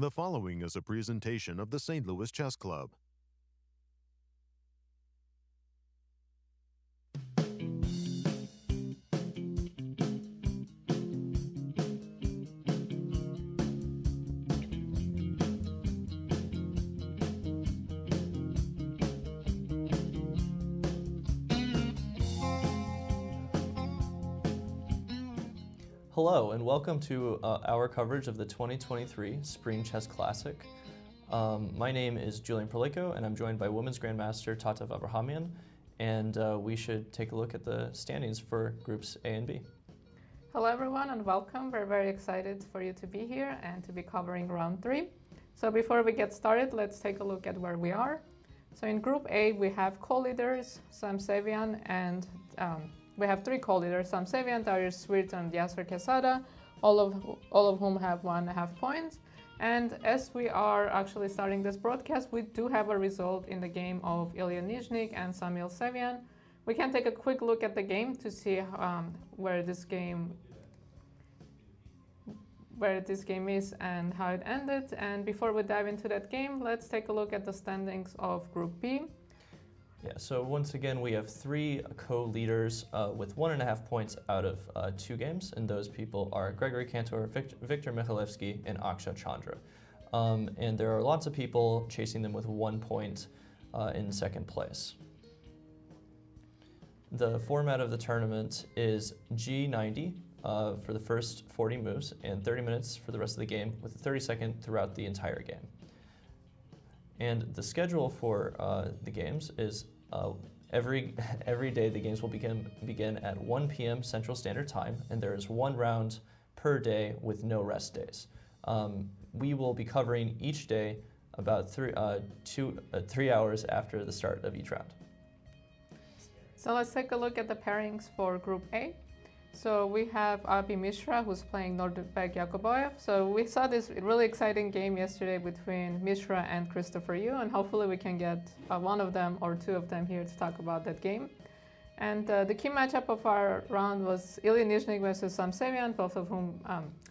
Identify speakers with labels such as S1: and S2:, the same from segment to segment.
S1: The following is a presentation of the St. Louis Chess Club.
S2: Hello and welcome to our coverage of the 2023 Spring Chess Classic. My name is Julian Proleiko and I'm joined by Women's Grandmaster Tatev Abrahamyan, and we should take a look at the standings for Groups A and B.
S3: Hello everyone and welcome. We're very excited for you to be here and to be covering round 3. So before we get started, let's take a look at where we are. So in Group A we have co-leaders Sam Sevian and we have 3 co-leaders, Sam Sevian, Dariusz Swiercz and Yasser Quesada, all of whom have 1.5 points. And as we are actually starting this broadcast, we do have a result in the game of Illia Nyzhnyk and Samuel Sevian. We can take a quick look at the game to see where this game is and how it ended. And before we dive into that game, let's take a look at the standings of Group B.
S2: Yeah, so once again, we have 3 co-leaders with 1.5 points out of 2 games, and those people are Gergely Kantor, Viktor Mikhalevski, and Akshat Chandra. And there are lots of people chasing them with 1 point in second place. The format of the tournament is G90 for the first 40 moves and 30 minutes for the rest of the game, with a 30-second throughout the entire game. And the schedule for the games is every day the games will begin at 1 p.m. Central Standard Time, and there is 1 round per day with no rest days. We will be covering each day about 3 hours after the start of each round.
S3: So let's take a look at the pairings for Group A. So we have Abhi Mishra, who's playing Nodirbek Yakubboev. So we saw this really exciting game yesterday between Mishra and Christopher Yu, and hopefully we can get one of them or 2 of them here to talk about that game. And the key matchup of our round was Illia Nyzhnyk versus Sam Sevian, both of whom,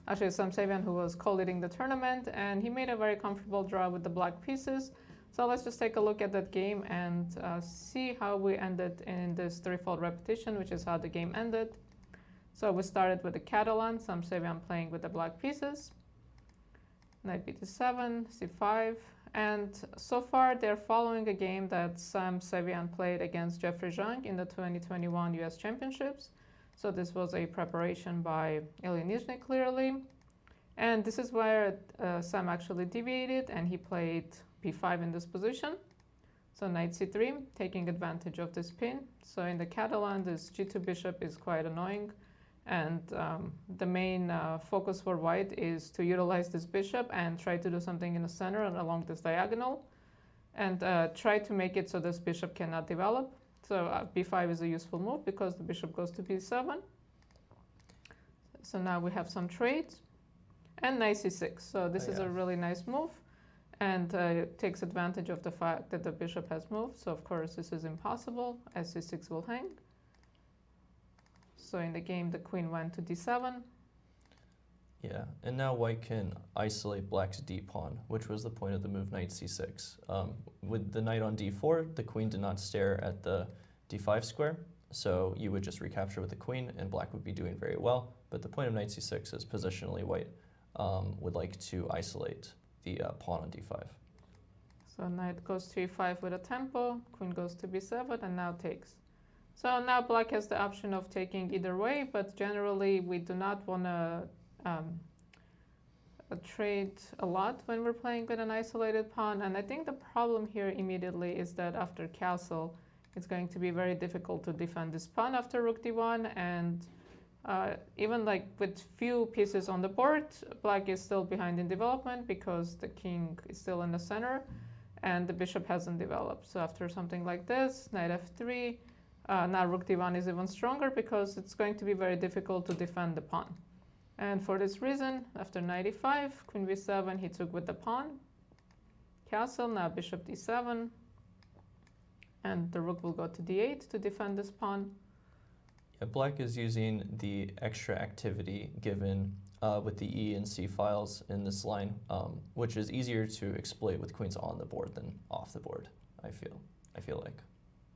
S3: actually Sam Sevian, who was co-leading the tournament, and he made a very comfortable draw with the black pieces. So let's just take a look at that game and see how we ended in this 3-fold repetition, which is how the game ended. So we started with the Catalan, Sam Sevian playing with the black pieces. Knight b7, c5, and so far they're following a game that Sam Sevian played against Jeffrey Zhang in the 2021 US Championships. So this was a preparation by Illia Nyzhnyk clearly. And this is where Sam actually deviated and he played b5 in this position. So knight c3, taking advantage of this pin. So in the Catalan, this g2 bishop is quite annoying. And the main focus for white is to utilize this bishop and try to do something in the center and along this diagonal, and try to make it so this bishop cannot develop. So b5 is a useful move because the bishop goes to b7. So now we have some trades, and knight c6. So this is a really nice move, and takes advantage of the fact that the bishop has moved. So of course this is impossible, as c6 will hang. So in the game, the queen went to d7.
S2: Yeah, and now white can isolate black's d pawn, which was the point of the move knight c6. With the knight on d4, the queen did not stare at the d5 square, so you would just recapture with the queen, and black would be doing very well. But the point of knight c6 is positionally white would like to isolate the pawn on d5.
S3: So knight goes to e5 with a tempo, queen goes to b7, and now takes. So now black has the option of taking either way, but generally we do not want to trade a lot when we're playing with an isolated pawn. And I think the problem here immediately is that after castle, it's going to be very difficult to defend this pawn after rook d1. And even like with few pieces on the board, black is still behind in development because the king is still in the center and the bishop hasn't developed. So after something like this, knight f3, now rook d1 is even stronger because it's going to be very difficult to defend the pawn. And for this reason, after knight e5, queen b7, he took with the pawn. Castle, now bishop d7. And the rook will go to d8 to defend this pawn.
S2: Yeah, black is using the extra activity given with the E and C files in this line, which is easier to exploit with queens on the board than off the board, I feel like.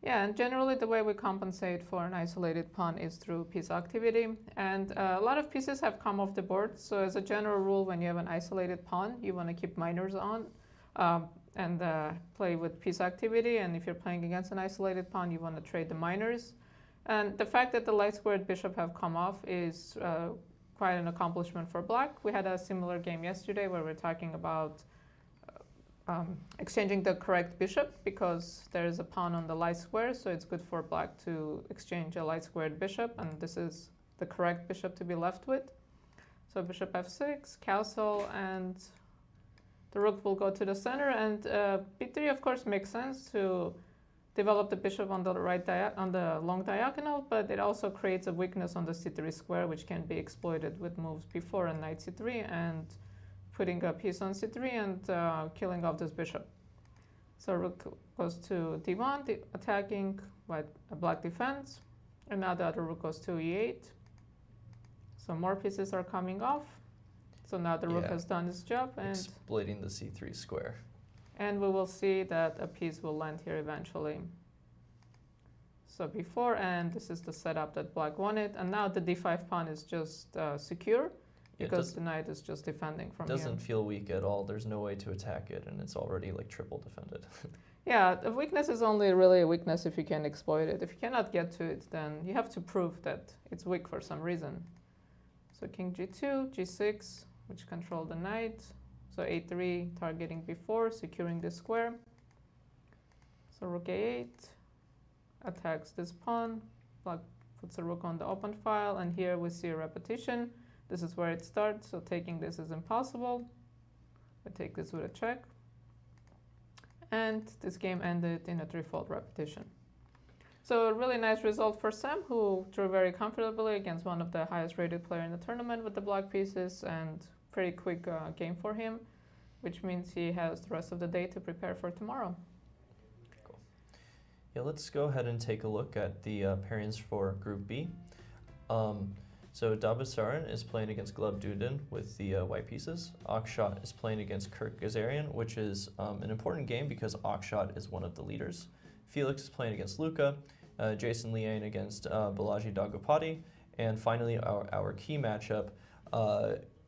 S3: Yeah, and generally the way we compensate for an isolated pawn is through piece activity. And a lot of pieces have come off the board. So as a general rule, when you have an isolated pawn, you want to keep minors on and play with piece activity. And if you're playing against an isolated pawn, you want to trade the minors. And the fact that the light squared bishop have come off is quite an accomplishment for black. We had a similar game yesterday where we're talking about exchanging the correct bishop because there is a pawn on the light square, so it's good for black to exchange a light squared bishop, and this is the correct bishop to be left with. So bishop f6, castle, and the rook will go to the center, and b3 of course makes sense to develop the bishop on the on the long diagonal, but it also creates a weakness on the c3 square, which can be exploited with moves b4 and knight c3 and putting a piece on c3 and killing off this bishop. So rook goes to d1, attacking white, black defense, and now the other rook goes to e8. So more pieces are coming off. So now the rook has done its job and
S2: exploiting the c3 square.
S3: And we will see that a piece will land here eventually. So before, and this is the setup that black wanted, and now the d5 pawn is just secure. Because the knight is just defending from here. It
S2: doesn't feel weak at all. There's no way to attack it, and it's already like triple defended.
S3: Yeah, the weakness is only really a weakness if you can exploit it. If you cannot get to it, then you have to prove that it's weak for some reason. So king g2, g6, which control the knight. So a3, targeting b4, securing the square. So rook a8, attacks this pawn. Black puts a rook on the open file, and here we see a repetition. This is where it starts, so taking this is impossible. We take this with a check. And this game ended in a threefold repetition. So a really nice result for Sam, who drew very comfortably against one of the highest rated player in the tournament with the black pieces, and pretty quick game for him, which means he has the rest of the day to prepare for tomorrow.
S2: Cool. Yeah, let's go ahead and take a look at the pairings for Group B. So Dambasuren is playing against Gleb Dudin with the white pieces. Akshat is playing against Kirk Ghazarian, which is an important game because Akshat is one of the leaders. Felix is playing against Luka, Liang against Balaji Daggupati, and finally our key matchup,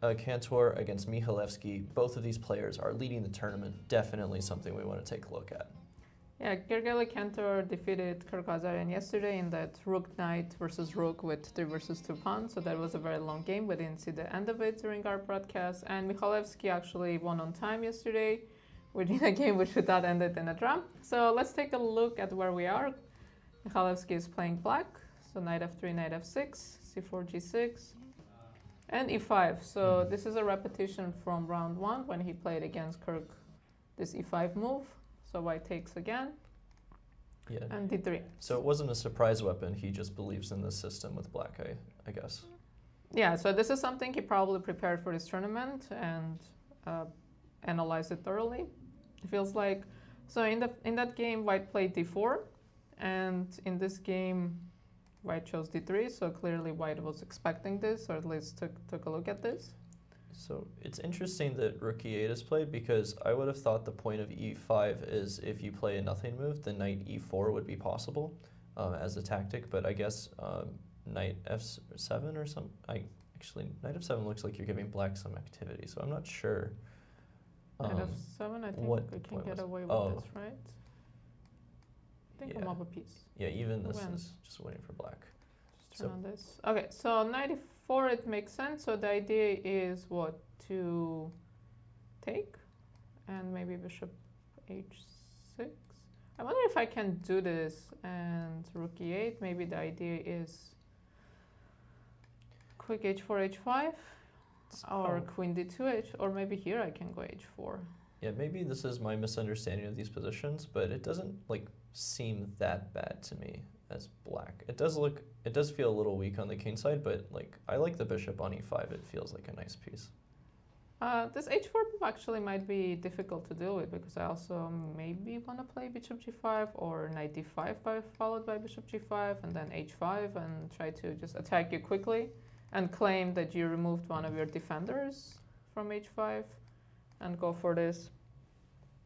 S2: Kantor against Mikhalevski. Both of these players are leading the tournament, definitely something we want to take a look at.
S3: Yeah, Gergely Kantor defeated Kirk Ghazarian yesterday in that rook knight versus rook with 3 versus 2 pawns. So that was a very long game. We didn't see the end of it during our broadcast. And Mikhalevski actually won on time yesterday, which in a game which we thought ended in a draw. So let's take a look at where we are. Mikhalevski is playing black. So knight f3, knight f6, c4, g6, and e5. So this is a repetition from round 1 when he played against Kirk, this e5 move. So white takes again, and d3.
S2: So it wasn't a surprise weapon. He just believes in this system with black, I guess.
S3: Yeah, so this is something he probably prepared for this tournament and analyzed it thoroughly. It feels like, so in that game, white played d4, and in this game, white chose d3. So clearly, white was expecting this, or at least took a look at this.
S2: So it's interesting that rook e8 is played because I would have thought the point of e5 is if you play a nothing move, the knight e4 would be possible as a tactic. But I guess knight f7 or some. Actually, knight f7 looks like you're giving black some activity, so I'm not sure.
S3: Knight f7, I think we can get away with this, right? I think I'm up a piece.
S2: Yeah, even this is just waiting for black.
S3: Just turn on this. Okay, so knight e4, it makes sense. So the idea is what? To take and maybe bishop h6. I wonder if I can do this and rook e8. Maybe the idea is quick h4, h5, or queen d2, or maybe here I can go h4.
S2: Yeah, maybe this is my misunderstanding of these positions, but it doesn't like seem that bad to me as black. It does feel a little weak on the king side, but like I like the bishop on e5. It feels like a nice piece.
S3: This h4 move actually might be difficult to deal with because I also maybe want to play bishop g5 or knight d5 followed by bishop g5 and then h5 and try to just attack you quickly and claim that you removed one of your defenders from h5 and go for this.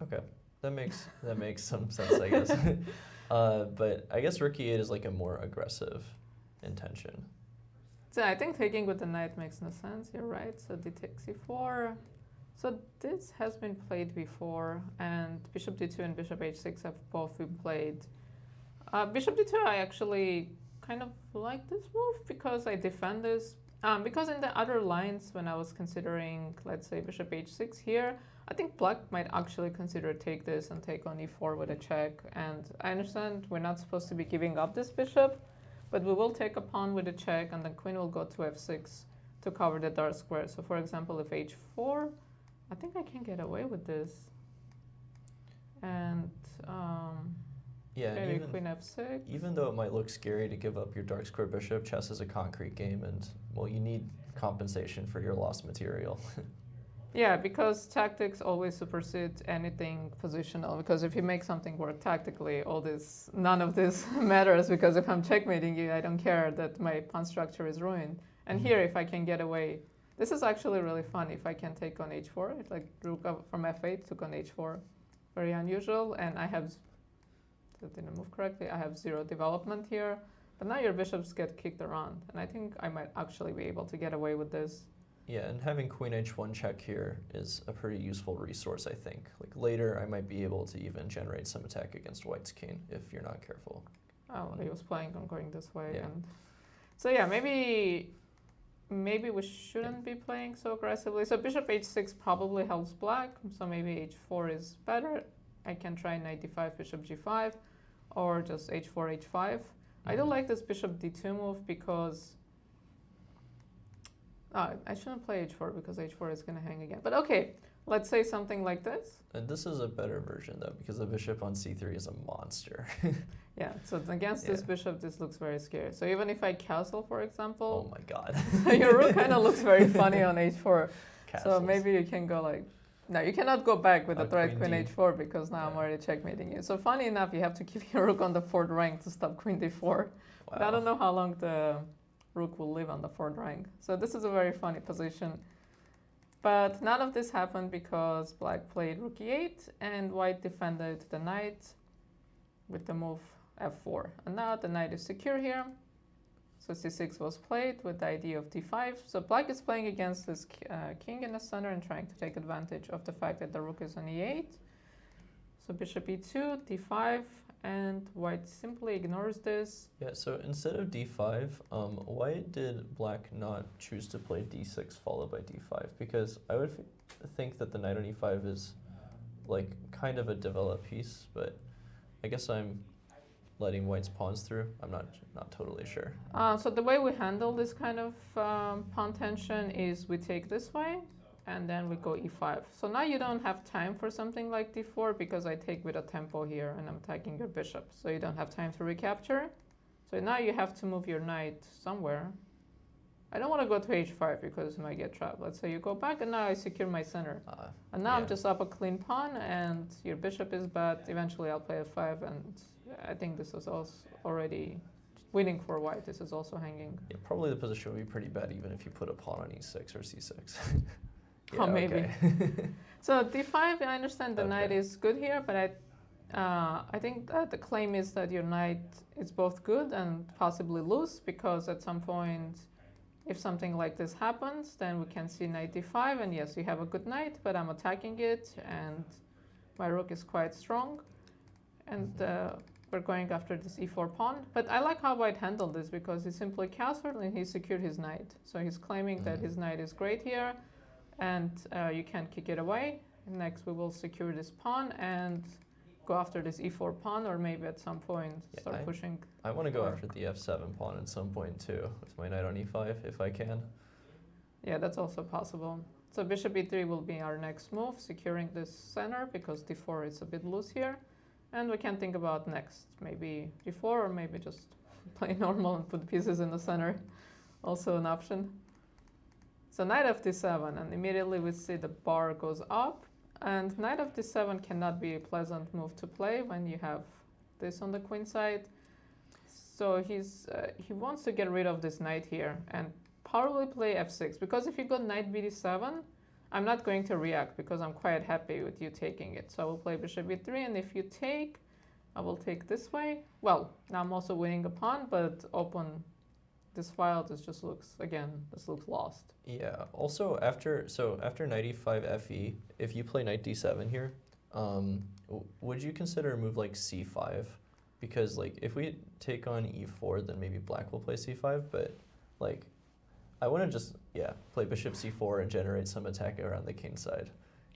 S2: Okay, that makes some sense, I guess. But I guess rook e8 is like a more aggressive intention.
S3: So I think taking with the knight makes no sense. You're right. So d takes e4. So this has been played before, and bishop d2 and bishop h6 have both been played. Bishop d2, I actually kind of like this move because I defend this. Because in the other lines, when I was considering, let's say, bishop h6 here, I think black might actually consider take this and take on e4 with a check. And I understand we're not supposed to be giving up this bishop, but we will take a pawn with a check, and then queen will go to f6 to cover the dark square. So for example, if h4, I think I can get away with this. And
S2: yeah,
S3: maybe
S2: and
S3: queen f6.
S2: even though it might look scary to give up your dark square bishop, chess is a concrete game, and well, you need compensation for your lost material.
S3: Yeah, because tactics always supersede anything positional. Because if you make something work tactically, none of this matters. Because if I'm checkmating you, I don't care that my pawn structure is ruined. And here, if I can get away, this is actually really fun. If I can take on h4, it's like rook from f8 took on h4, very unusual. And I have, that didn't move correctly. I have 0 development here. But now your bishops get kicked around, and I think I might actually be able to get away with this.
S2: Yeah, and having queen h1 check here is a pretty useful resource, I think. Like later, I might be able to even generate some attack against white's king if you're not careful.
S3: Oh, he was planning on going this way.
S2: Yeah.
S3: And so yeah, maybe we shouldn't be playing so aggressively. So bishop h6 probably helps black, so maybe h4 is better. I can try knight d5, bishop g5, or just h4, h5. I do like this bishop d2 move because I shouldn't play h4 because h4 is going to hang again. But okay, let's say something like this.
S2: And this is a better version though, because the bishop on c3 is a monster.
S3: Yeah, so against this bishop, this looks very scary. So even if I castle, for example,
S2: Oh my god.
S3: your rook kind of looks very funny on h4.
S2: Castles.
S3: So maybe you can go like, no, you cannot go back with a threat
S2: queen
S3: queen
S2: d.
S3: h4 because now I'm already checkmating you. So funny enough, you have to keep your rook on the 4th rank to stop queen d4. But I don't know how long the rook will live on the 4th rank. So this is a very funny position. But none of this happened because black played rook e8 and white defended the knight with the move f4. And now the knight is secure here. So c6 was played with the idea of d5. So black is playing against this king in the center and trying to take advantage of the fact that the rook is on e8. So bishop e2, d5, and white simply ignores this.
S2: Yeah, so instead of d5, why did black not choose to play d6 followed by d5? Because I would think that the knight on e5 is like kind of a developed piece, but I guess I'm letting white's pawns through. I'm not totally sure.
S3: So the way we handle this kind of pawn tension is we take this way, and then we go e5. So now you don't have time for something like d4 because I take with a tempo here and I'm attacking your bishop. So you don't have time to recapture. So now you have to move your knight somewhere. I don't want to go to h5 because you might get trapped. Let's say you go back and now I secure my center. And now I'm just up a clean pawn and your bishop is bad. Eventually I'll play f5, and I think this is also already winning for white. This is also hanging.
S2: Yeah, probably the position would be pretty bad even if you put a pawn on e6 or c6.
S3: Yeah, maybe. So d5, I understand the knight is good here, but I think that the claim is that your knight is both good and possibly lose, because at some point, if something like this happens, then we can see knight d5, and yes, you have a good knight, but I'm attacking it, and my rook is quite strong, and we're going after this e4 pawn. But I like how white handled this, because he simply castled and he secured his knight. So he's claiming that his knight is great here, and you can't kick it away. Next, we will secure this pawn and go after this e4 pawn, or maybe at some point start pushing.
S2: I want to go after the f7 pawn at some point too, with my knight on e5 if I can.
S3: Yeah, that's also possible. So bishop e3 will be our next move, securing this center, because d4 is a bit loose here. And we can think about next, maybe d4, or maybe just play normal and put pieces in the center. Also an option. So knight of d7, and immediately we see the bar goes up. And knight of d7 cannot be a pleasant move to play when you have this on the queen side. So he wants to get rid of this knight here and probably play f6 because if you go knight bd7, I'm not going to react because I'm quite happy with you taking it. So I will play bishop e3, and if you take, I will take this way. Well, now I'm also winning a pawn, but open this file. This just looks, again, this looks lost.
S2: Yeah. Also, after knight e5 fe, if you play knight d7 here, would you consider a move like c5? Because like if we take on e4, then maybe black will play c5. But like, I want to just play bishop c4 and generate some attack around the king side,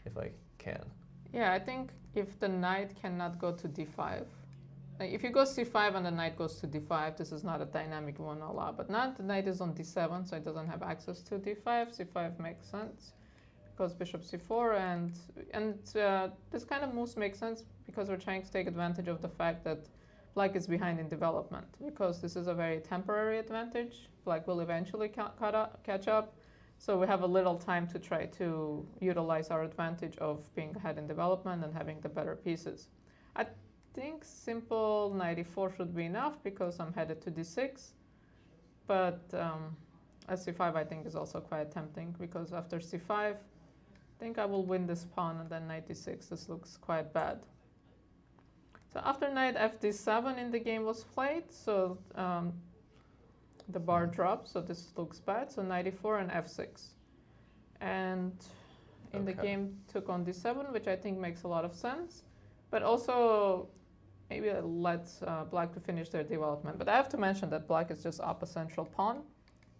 S2: if I can.
S3: Yeah, I think if the knight cannot go to d5, if you go c5 and the knight goes to d5, this is not a dynamic we want to allow. But now the knight is on d7, so it doesn't have access to d5. c5 makes sense. Goes bishop c4, and this kind of moves make sense because we're trying to take advantage of the fact that black is behind in development, because this is a very temporary advantage. Black will eventually catch up. So we have a little time to try to utilize our advantage of being ahead in development and having the better pieces. I think simple knight e4 should be enough because I'm headed to d6. But c5 I think is also quite tempting because after c5, I think I will win this pawn, and then knight d6. This looks quite bad. So after knight fd7 in the game was played, so the bar dropped, so this looks bad. So knight e4 and f6. And in the game took on d7, which I think makes a lot of sense. But also maybe it lets black to finish their development. But I have to mention that black is just up a central pawn.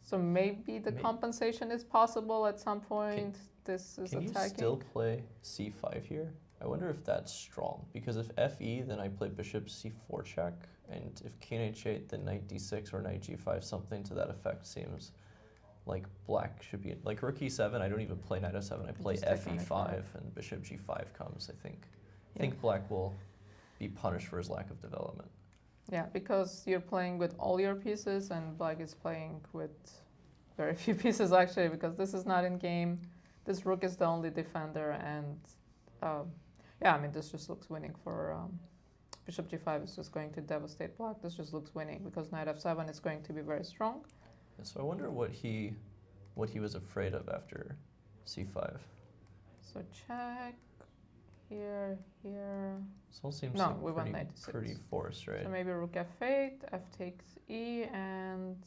S3: So maybe the compensation is possible at some point. This is attacking.
S2: Can you still play c5 here? I wonder if that's strong, because if fe, then I play bishop c4 check, and if king h8, then knight d6 or knight g5, something to that effect seems like black should be, like rook e7, I don't even play knight f7, I play fe5, and bishop g5 comes, I think. I think black will be punished for his lack of development.
S3: Yeah, because you're playing with all your pieces, and black is playing with very few pieces, actually, because this is not in game. This rook is the only defender, and yeah, I mean, this just looks winning for bishop g5 is just going to devastate black. This just looks winning because knight f7 is going to be very strong.
S2: Yeah, so I wonder what he was afraid of after c5.
S3: So check here.
S2: This all seems
S3: no,
S2: like
S3: we went knight d6.
S2: Pretty forced, right?
S3: So maybe rook f8, f takes e, and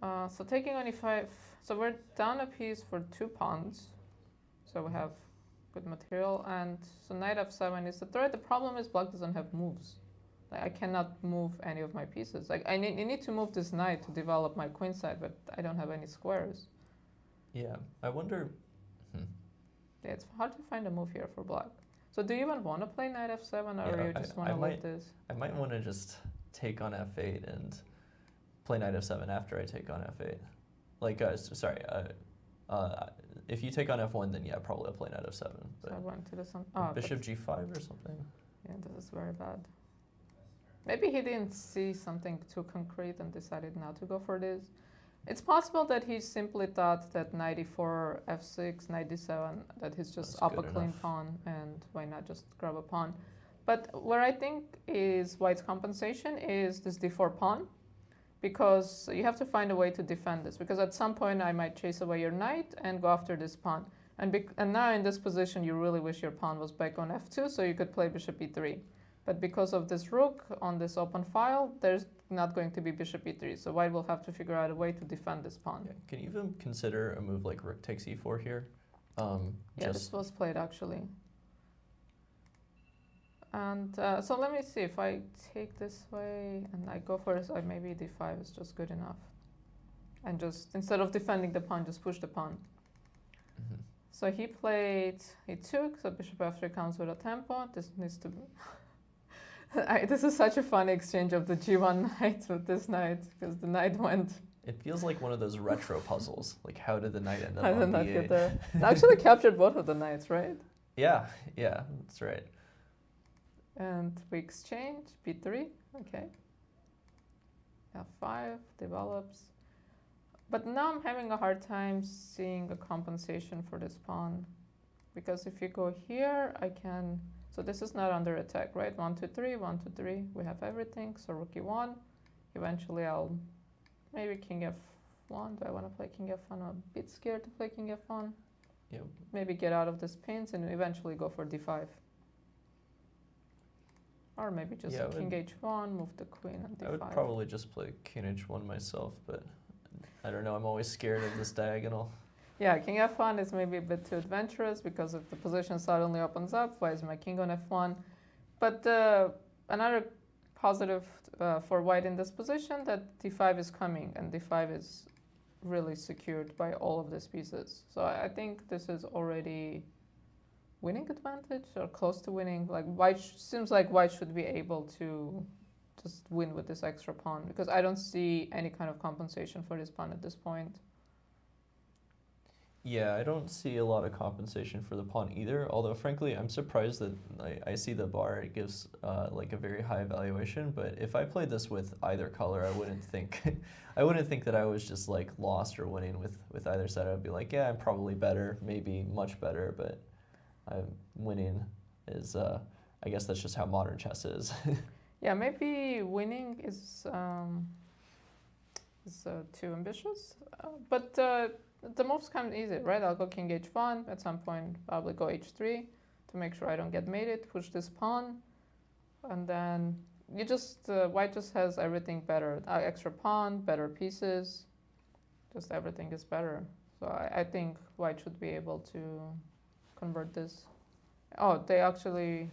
S3: so taking on e5. So we're down a piece for 2 pawns. So we have good material, and so knight f7 is the threat. The problem is black doesn't have moves. Like, I cannot move any of my pieces. Like I need to move this knight to develop my queen side, but I don't have any squares.
S2: Yeah, I wonder.
S3: Yeah, it's hard to find a move here for black. So do you even want to play knight f7, or you just want to leave this?
S2: I might want to just take on f8 and play knight f7 after I take on f8. Like, sorry. If you take on f1, then yeah, probably I'll play knight f7. But
S3: so I want to do some
S2: bishop g5 or something.
S3: Yeah, this is very bad. Maybe he didn't see something too concrete and decided not to go for this. It's possible that he simply thought that knight e4, f6, knight d7, that he's just up a clean pawn, and why not just grab a pawn. But where I think is white's compensation is this d4 pawn, because you have to find a way to defend this, because at some point I might chase away your knight and go after this pawn. And now in this position, you really wish your pawn was back on f2, so you could play bishop e3. But because of this rook on this open file, there's not going to be bishop e3, so white will have to figure out a way to defend this pawn.
S2: Yeah. Can you even consider a move like rook takes e4 here?
S3: Yeah, this was played actually. And so let me see, if I take this way and I go for it, maybe d5 is just good enough. And just, instead of defending the pawn, just push the pawn. So he took, so bishop f3 comes with a tempo. This needs to be... this is such a funny exchange of the g1 knight with this knight, because the knight went...
S2: It feels like one of those retro puzzles. Like, how did the knight end up
S3: on
S2: d8?
S3: Get there? It actually captured both of the knights, right?
S2: Yeah, that's right.
S3: And we exchange, b3, okay. f5 develops. But now I'm having a hard time seeing a compensation for this pawn. Because if you go here, I can... So this is not under attack, right? 1, 2, 3, 1, 2, 3. We have everything. So rook e1. Eventually I'll maybe king f1. Do I want to play king f1? I'm a bit scared to play king f1.
S2: Yeah.
S3: Maybe get out of this pins and eventually go for d5. Or maybe just king h1, move the queen on d5.
S2: I would probably just play king h1 myself, but I don't know. I'm always scared of this diagonal.
S3: Yeah, king f1 is maybe a bit too adventurous because if the position suddenly opens up, why is my king on f1? But another positive for white in this position that d5 is coming, and d5 is really secured by all of these pieces. So I think this is already winning advantage or close to winning. Like white seems like white should be able to just win with this extra pawn because I don't see any kind of compensation for this pawn at this point.
S2: Yeah, I don't see a lot of compensation for the pawn either, although frankly I'm surprised that I see the bar, it gives like a very high evaluation, but if I played this with either color I wouldn't think I wouldn't think that I was just like lost or winning with either side. I'd be like, yeah, I'm probably better, maybe much better, but I'm winning is I guess that's just how modern chess is.
S3: Yeah, maybe winning is too ambitious, but the moves come easy, right? I'll go king h1, at some point probably go h3 to make sure I don't get mated, push this pawn, and then you just, white just has everything better. Extra pawn, better pieces, just everything is better. So I think white should be able to convert this. Oh, they actually,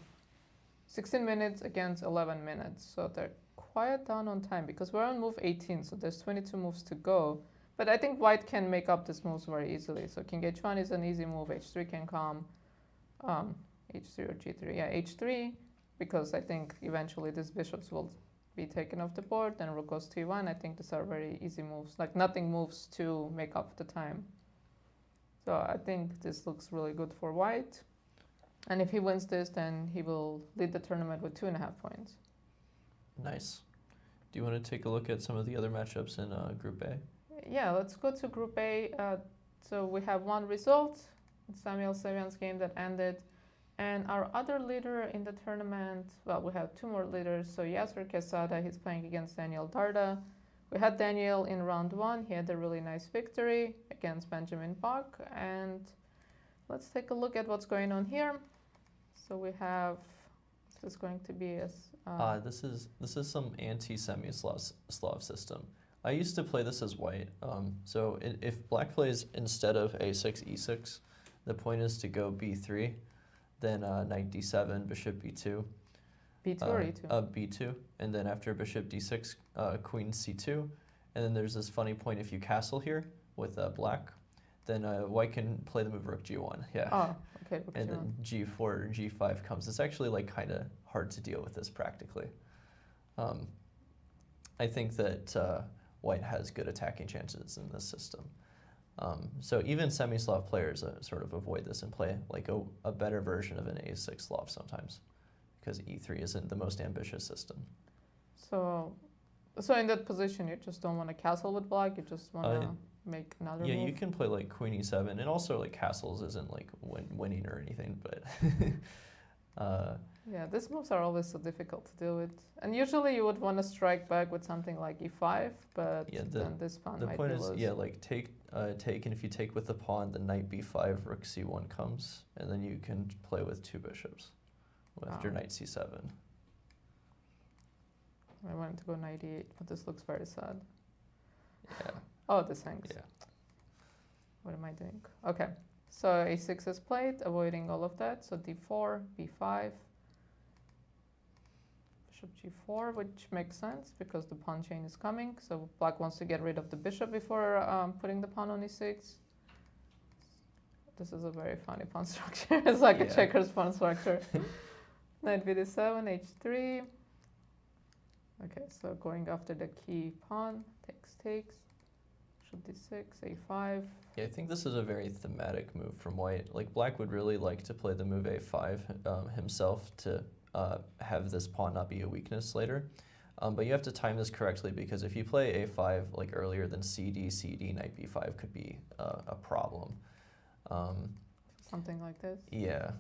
S3: 16 minutes against 11 minutes, so they're quite down on time because we're on move 18, so there's 22 moves to go. But I think white can make up these moves very easily. So king h1 is an easy move. h3 can come. h3 or g3. Yeah, h3, because I think eventually these bishops will be taken off the board. Then rook goes to e1. I think these are very easy moves. Like nothing moves to make up the time. So I think this looks really good for white. And if he wins this, then he will lead the tournament with 2.5 points.
S2: Nice. Do you want to take a look at some of the other matchups in Group A?
S3: Yeah, let's go to Group A. So we have one result, Samuel Sevian's game that ended. And our other leader in the tournament, well, we have two more leaders. So Yasser Quesada, he's playing against Daniel Dardha. We had Daniel in round 1. He had a really nice victory against Benjamin Bach. And let's take a look at what's going on here. So we have, this is going to be a...
S2: this is some anti-semi-Slav system. I used to play this as white. So if black plays instead of a6, e6, the point is to go b3, then knight d7, bishop b2.
S3: b2 or e2?
S2: b2, and then after bishop d6, queen c2. And then there's this funny point if you castle here with black, then white can play the move rook g1. Yeah.
S3: Oh, okay.
S2: And then g4 or g5 comes. It's actually like kind of hard to deal with this practically. I think that white has good attacking chances in this system. So even semi-Slav players sort of avoid this and play like a better version of an a6 Slav sometimes, because e3 isn't the most ambitious system.
S3: So in that position, you just don't want to castle with black. You just want to make another
S2: Yeah,
S3: move.
S2: you can play like queen e7, and also like castles isn't like winning or anything, but
S3: yeah, these moves are always so difficult to deal with. And usually you would want to strike back with something like e5, but
S2: yeah,
S3: then this pawn
S2: the
S3: might
S2: point
S3: be
S2: is,
S3: loose.
S2: yeah, like take, and if you take with the pawn, the knight b5, rook c1 comes, and then you can play with two bishops after knight c7.
S3: I wanted to go knight e8, but this looks very sad.
S2: Yeah.
S3: Oh, this hangs.
S2: Yeah.
S3: What am I doing? Okay, so a6 is played, avoiding all of that. So d4, b5, bishop g4, which makes sense because the pawn chain is coming. So black wants to get rid of the bishop before putting the pawn on e6. This is a very funny pawn structure. It's like a checkers pawn structure. Knight bd7, h3. Okay, so going after the key pawn, takes. Bishop d6, a5.
S2: Yeah, I think this is a very thematic move from white. Like black would really like to play the move a5 himself to have this pawn not be a weakness later. But you have to time this correctly because if you play a5 like earlier than cd, knight b5 could be a problem.
S3: Something like this?
S2: Yeah,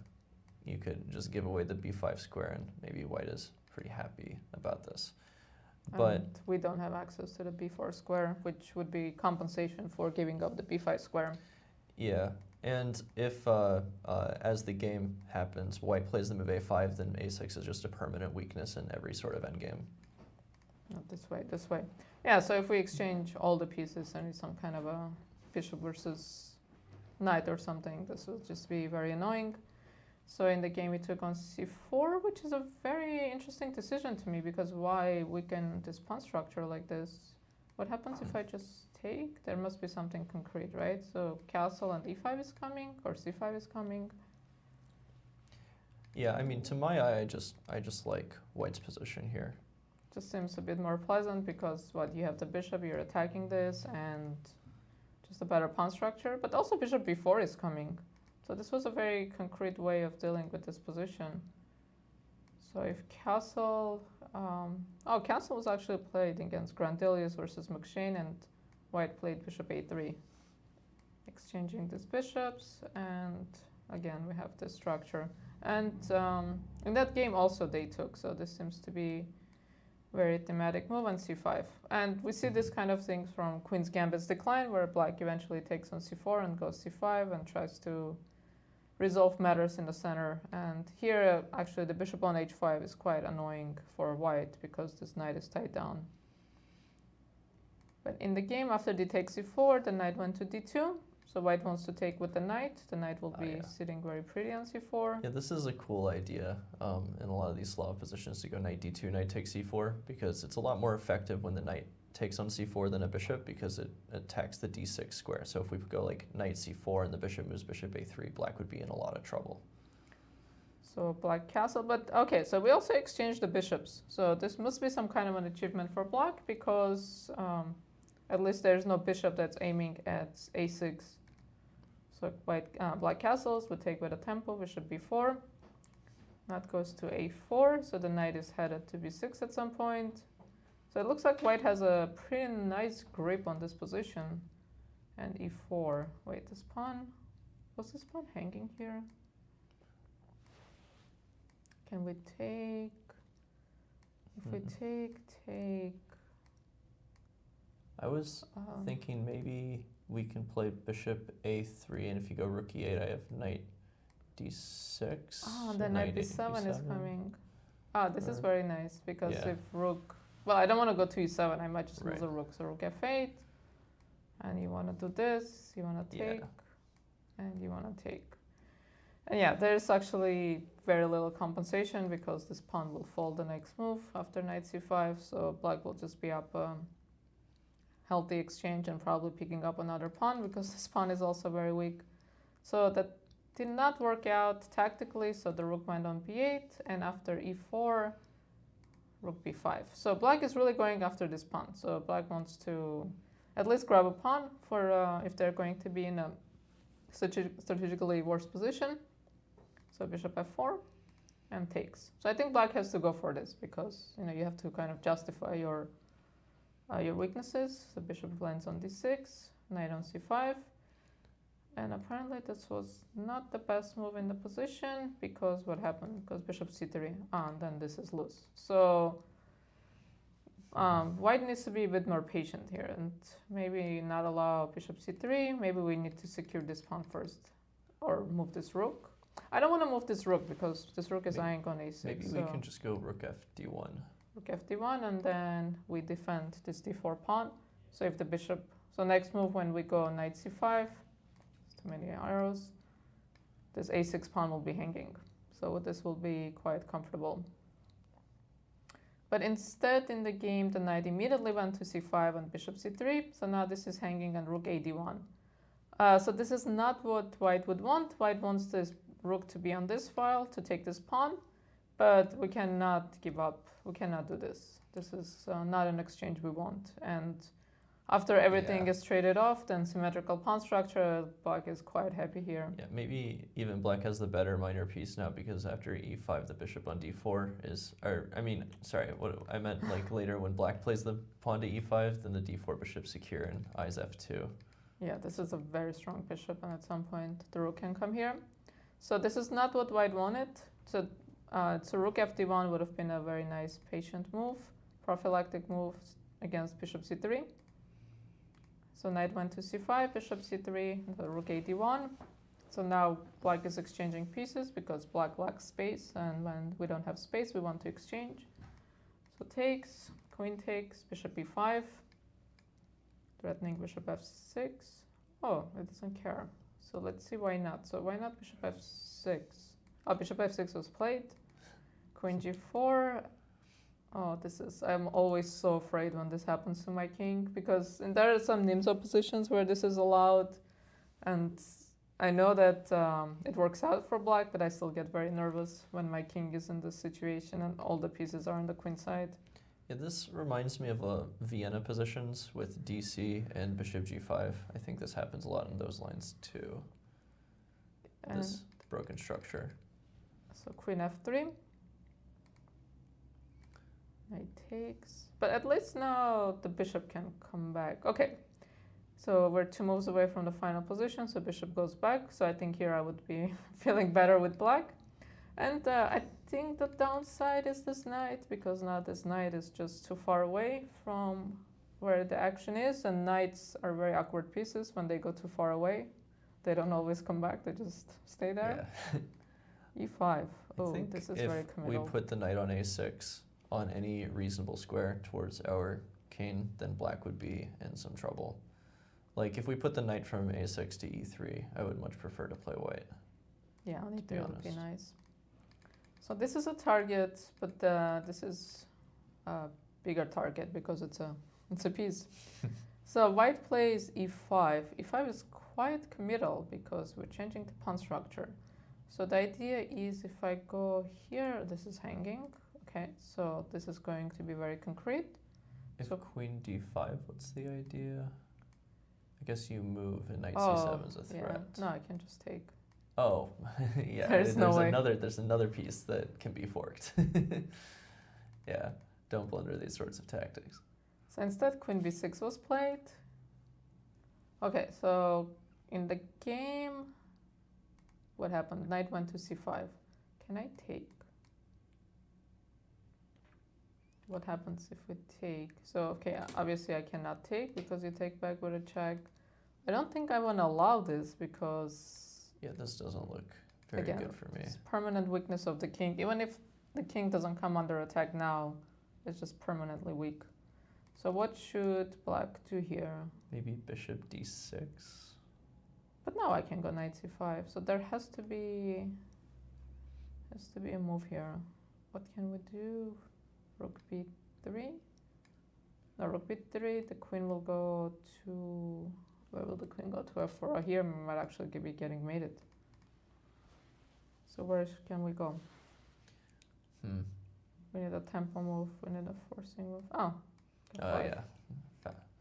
S2: you could just give away the b5 square and maybe white is pretty happy about this. But
S3: and we don't have access to the b4 square, which would be compensation for giving up the b5 square.
S2: yeah, and if as the game happens, white plays the move a5, then a6 is just a permanent weakness in every sort of endgame.
S3: Not this way, this way. Yeah, so if we exchange all the pieces and it's some kind of a bishop versus knight or something, this will just be very annoying. So in the game we took on c4, which is a very interesting decision to me, because why weaken this pawn structure like this? What happens if I just take? There must be something concrete, right? So castle and e5 is coming, or c5 is coming.
S2: Yeah, I mean, to my eye, I just like white's position here.
S3: Just seems a bit more pleasant because what, you have the bishop, you're attacking this, and just a better pawn structure. But also bishop b4 is coming. So this was a very concrete way of dealing with this position. So if castle, castle was actually played against Grandelius versus McShane, and white played bishop a3. Exchanging these bishops, and again we have this structure. And in that game also they took, so this seems to be very thematic move on c5. And we see this kind of things from Queen's Gambit's Decline, where black eventually takes on c4 and goes c5 and tries to resolve matters in the center. And here actually the bishop on h5 is quite annoying for white because this knight is tied down. But in the game after d takes c4, the knight went to d2. So white wants to take with the knight. The knight will be sitting very pretty on c4.
S2: Yeah, this is a cool idea in a lot of these Slav positions to go knight d2, knight takes c4, because it's a lot more effective when the knight takes on c4 than a bishop, because it attacks the d6 square. So if we go like knight c4 and the bishop moves bishop a3, black would be in a lot of trouble.
S3: So black castle, but okay, so we also exchanged the bishops. So this must be some kind of an achievement for black, because at least there's no bishop that's aiming at a6. So black castles would take with a tempo, bishop b4. That goes to a4, so the knight is headed to b6 at some point. So it looks like white has a pretty nice grip on this position. And e4. Wait, this pawn, was this pawn hanging here? Can we take? If we take.
S2: I was thinking maybe we can play bishop a3, and if you go rook e8, I have knight d6.
S3: Oh, the knight d7 is coming. This is very nice, because
S2: Yeah.
S3: if rook, well, I don't want to go to e7, I might just lose a rook. So rook f8, and you want to do this, you want to take, and you want to take. And yeah, there's actually very little compensation, because this pawn will fall the next move after knight c5, so black will just be up healthy exchange and probably picking up another pawn, because this pawn is also very weak. So that did not work out tactically, so the rook went on b8, and after e4, rook b5. So black is really going after this pawn. So black wants to at least grab a pawn for if they're going to be in a strategically worse position. So bishop f4 and takes. So I think black has to go for this, because you have to kind of justify your weaknesses. The bishop lands on d6, knight on c5, and apparently this was not the best move in the position, because what happened? Because bishop c3, and then this is loose. So white needs to be a bit more patient here, and maybe not allow bishop c3. Maybe we need to secure this pawn first, or move this rook. I don't want to move this rook, because this rook is eyeing on a6.
S2: Maybe we can just go rook fd1.
S3: Rook fd1, and then we defend this d4 pawn. So if the bishop, so next move when we go knight c5, too many arrows, this a6 pawn will be hanging. So this will be quite comfortable. But instead in the game, the knight immediately went to c5 and bishop c3. So now this is hanging on rook ad1. So this is not what white would want. White wants this rook to be on this file to take this pawn, but we cannot give up. We cannot do this. This is not an exchange we want. And after everything is traded off, then symmetrical pawn structure, black is quite happy here.
S2: Yeah, maybe even black has the better minor piece now, because after e5, the bishop on d4 is, what I meant, like later when black plays the pawn to e5, then the d4 bishop secure and eyes f2.
S3: Yeah, this is a very strong bishop, and at some point the rook can come here. So this is not what white wanted. So rook fd1 would have been a very nice patient move. prophylactic moves against bishop c3. So knight went to c5, bishop c3, the rook a1. So now black is exchanging pieces because black lacks space, and when we don't have space, we want to exchange. So takes, queen takes, bishop e5, threatening bishop f6. Oh, it doesn't care. So let's see why not. So why not bishop f6? Oh, bishop f6 was played. Queen g4. Oh, I'm always so afraid when this happens to my king, because there are some Nimzo positions where this is allowed, and I know that it works out for black, but I still get very nervous when my king is in this situation and all the pieces are on the queen side.
S2: Yeah, this reminds me of Vienna positions with DC and bishop g5. I think this happens a lot in those lines too. This broken structure.
S3: So queen f3. Knight takes, but at least now the bishop can come back. Okay, so we're 2 moves away from the final position, so bishop goes back. So I think here I would be feeling better with black. And I think the downside is this knight, because now this knight is just too far away from where the action is, and knights are very awkward pieces when they go too far away. They don't always come back, they just stay there. Yeah. e5. Oh, this is very committal.
S2: If we put the knight on a6 on any reasonable square towards our king, then black would be in some trouble. Like if we put the knight from a6 to e3, I would much prefer to play white.
S3: Yeah, on e3 would be nice. So this is a target, but this is a bigger target because it's a piece. So white plays e5. e5 is quite committal because we're changing the pawn structure. So the idea is if I go here, this is hanging. Okay, so this is going to be very concrete.
S2: If queen d5, what's the idea? I guess you move and knight c7 is a threat.
S3: Yeah. No, I can just take.
S2: Oh, yeah.
S3: There's
S2: another piece that can be forked. Yeah, don't blunder these sorts of tactics.
S3: So instead, queen b6 was played. Okay, so in the game, what happened? Knight went to c5. Can I take? What happens if we take? So, okay, obviously I cannot take because you take back with a check. I don't think I want to allow this because...
S2: Yeah, this doesn't look very good for me.
S3: It's permanent weakness of the king. Even if the king doesn't come under attack now, it's just permanently weak. So what should black do here?
S2: Maybe bishop d6.
S3: But now I can go knight c5. So there has to be a move here. What can we do? Rook b3. No, rook b3. The queen will go to... Where will the queen go? To f4. Here we might actually be getting mated. So where can we go? We need a tempo move. We need a forcing move. Oh.
S2: Yeah.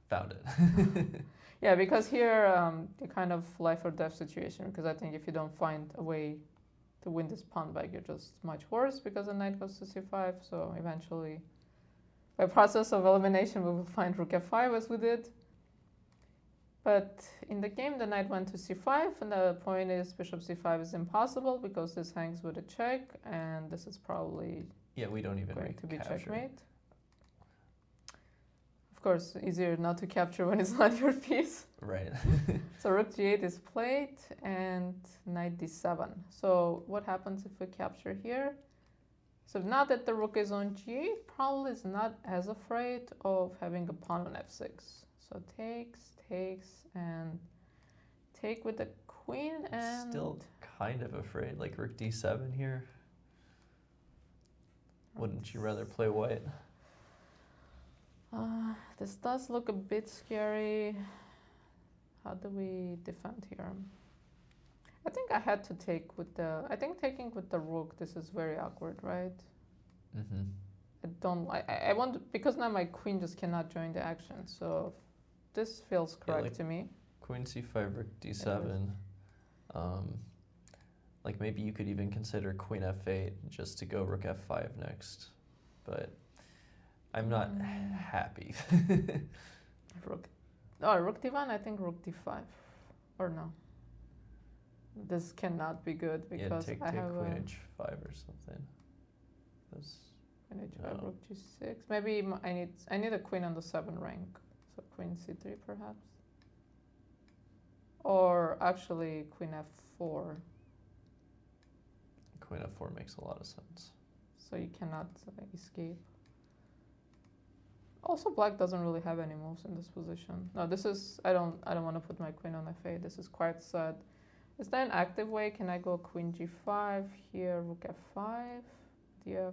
S2: Found it.
S3: Yeah, because here you kind of life or death situation. Because I think if you don't find a way to win this pawn back, you're just much worse because the knight goes to c5. So eventually, by process of elimination, we will find rook f5 as we did. But in the game, the knight went to c5, and the point is bishop c5 is impossible because this hangs with a check, and this is probably
S2: we don't even
S3: going to be checkmate. Of course, easier not to capture when it's not your piece.
S2: Right.
S3: So rook g8 is played, and knight d7. So what happens if we capture here? So now that the rook is on g8, probably is not as afraid of having a pawn on f6. So takes, and take with the queen, and...
S2: Still kind of afraid, like rook d7 here. Wouldn't you rather play white?
S3: This does look a bit scary. How do we defend here? I think I had to take with the... I think taking with the rook, this is very awkward, right? I want... Because now my queen just cannot join the action, so... This feels correct to me.
S2: Queen c5, rook d7. Like maybe you could even consider queen f8 just to go rook f5 next. But I'm not happy.
S3: Rook d1, I think rook d5. Or no. This cannot be good because
S2: take
S3: I have
S2: queen h5 or something.
S3: Queen h5,
S2: No.
S3: rook g6. Maybe I need a queen on the 7 rank. So queen c3 perhaps. Or actually queen f4.
S2: Queen f4 makes a lot of sense.
S3: So you cannot escape. Also, black doesn't really have any moves in this position. No, this is I don't want to put my queen on f8. This is quite sad. Is there an active way? Can I go queen g5 here, rook f5, df?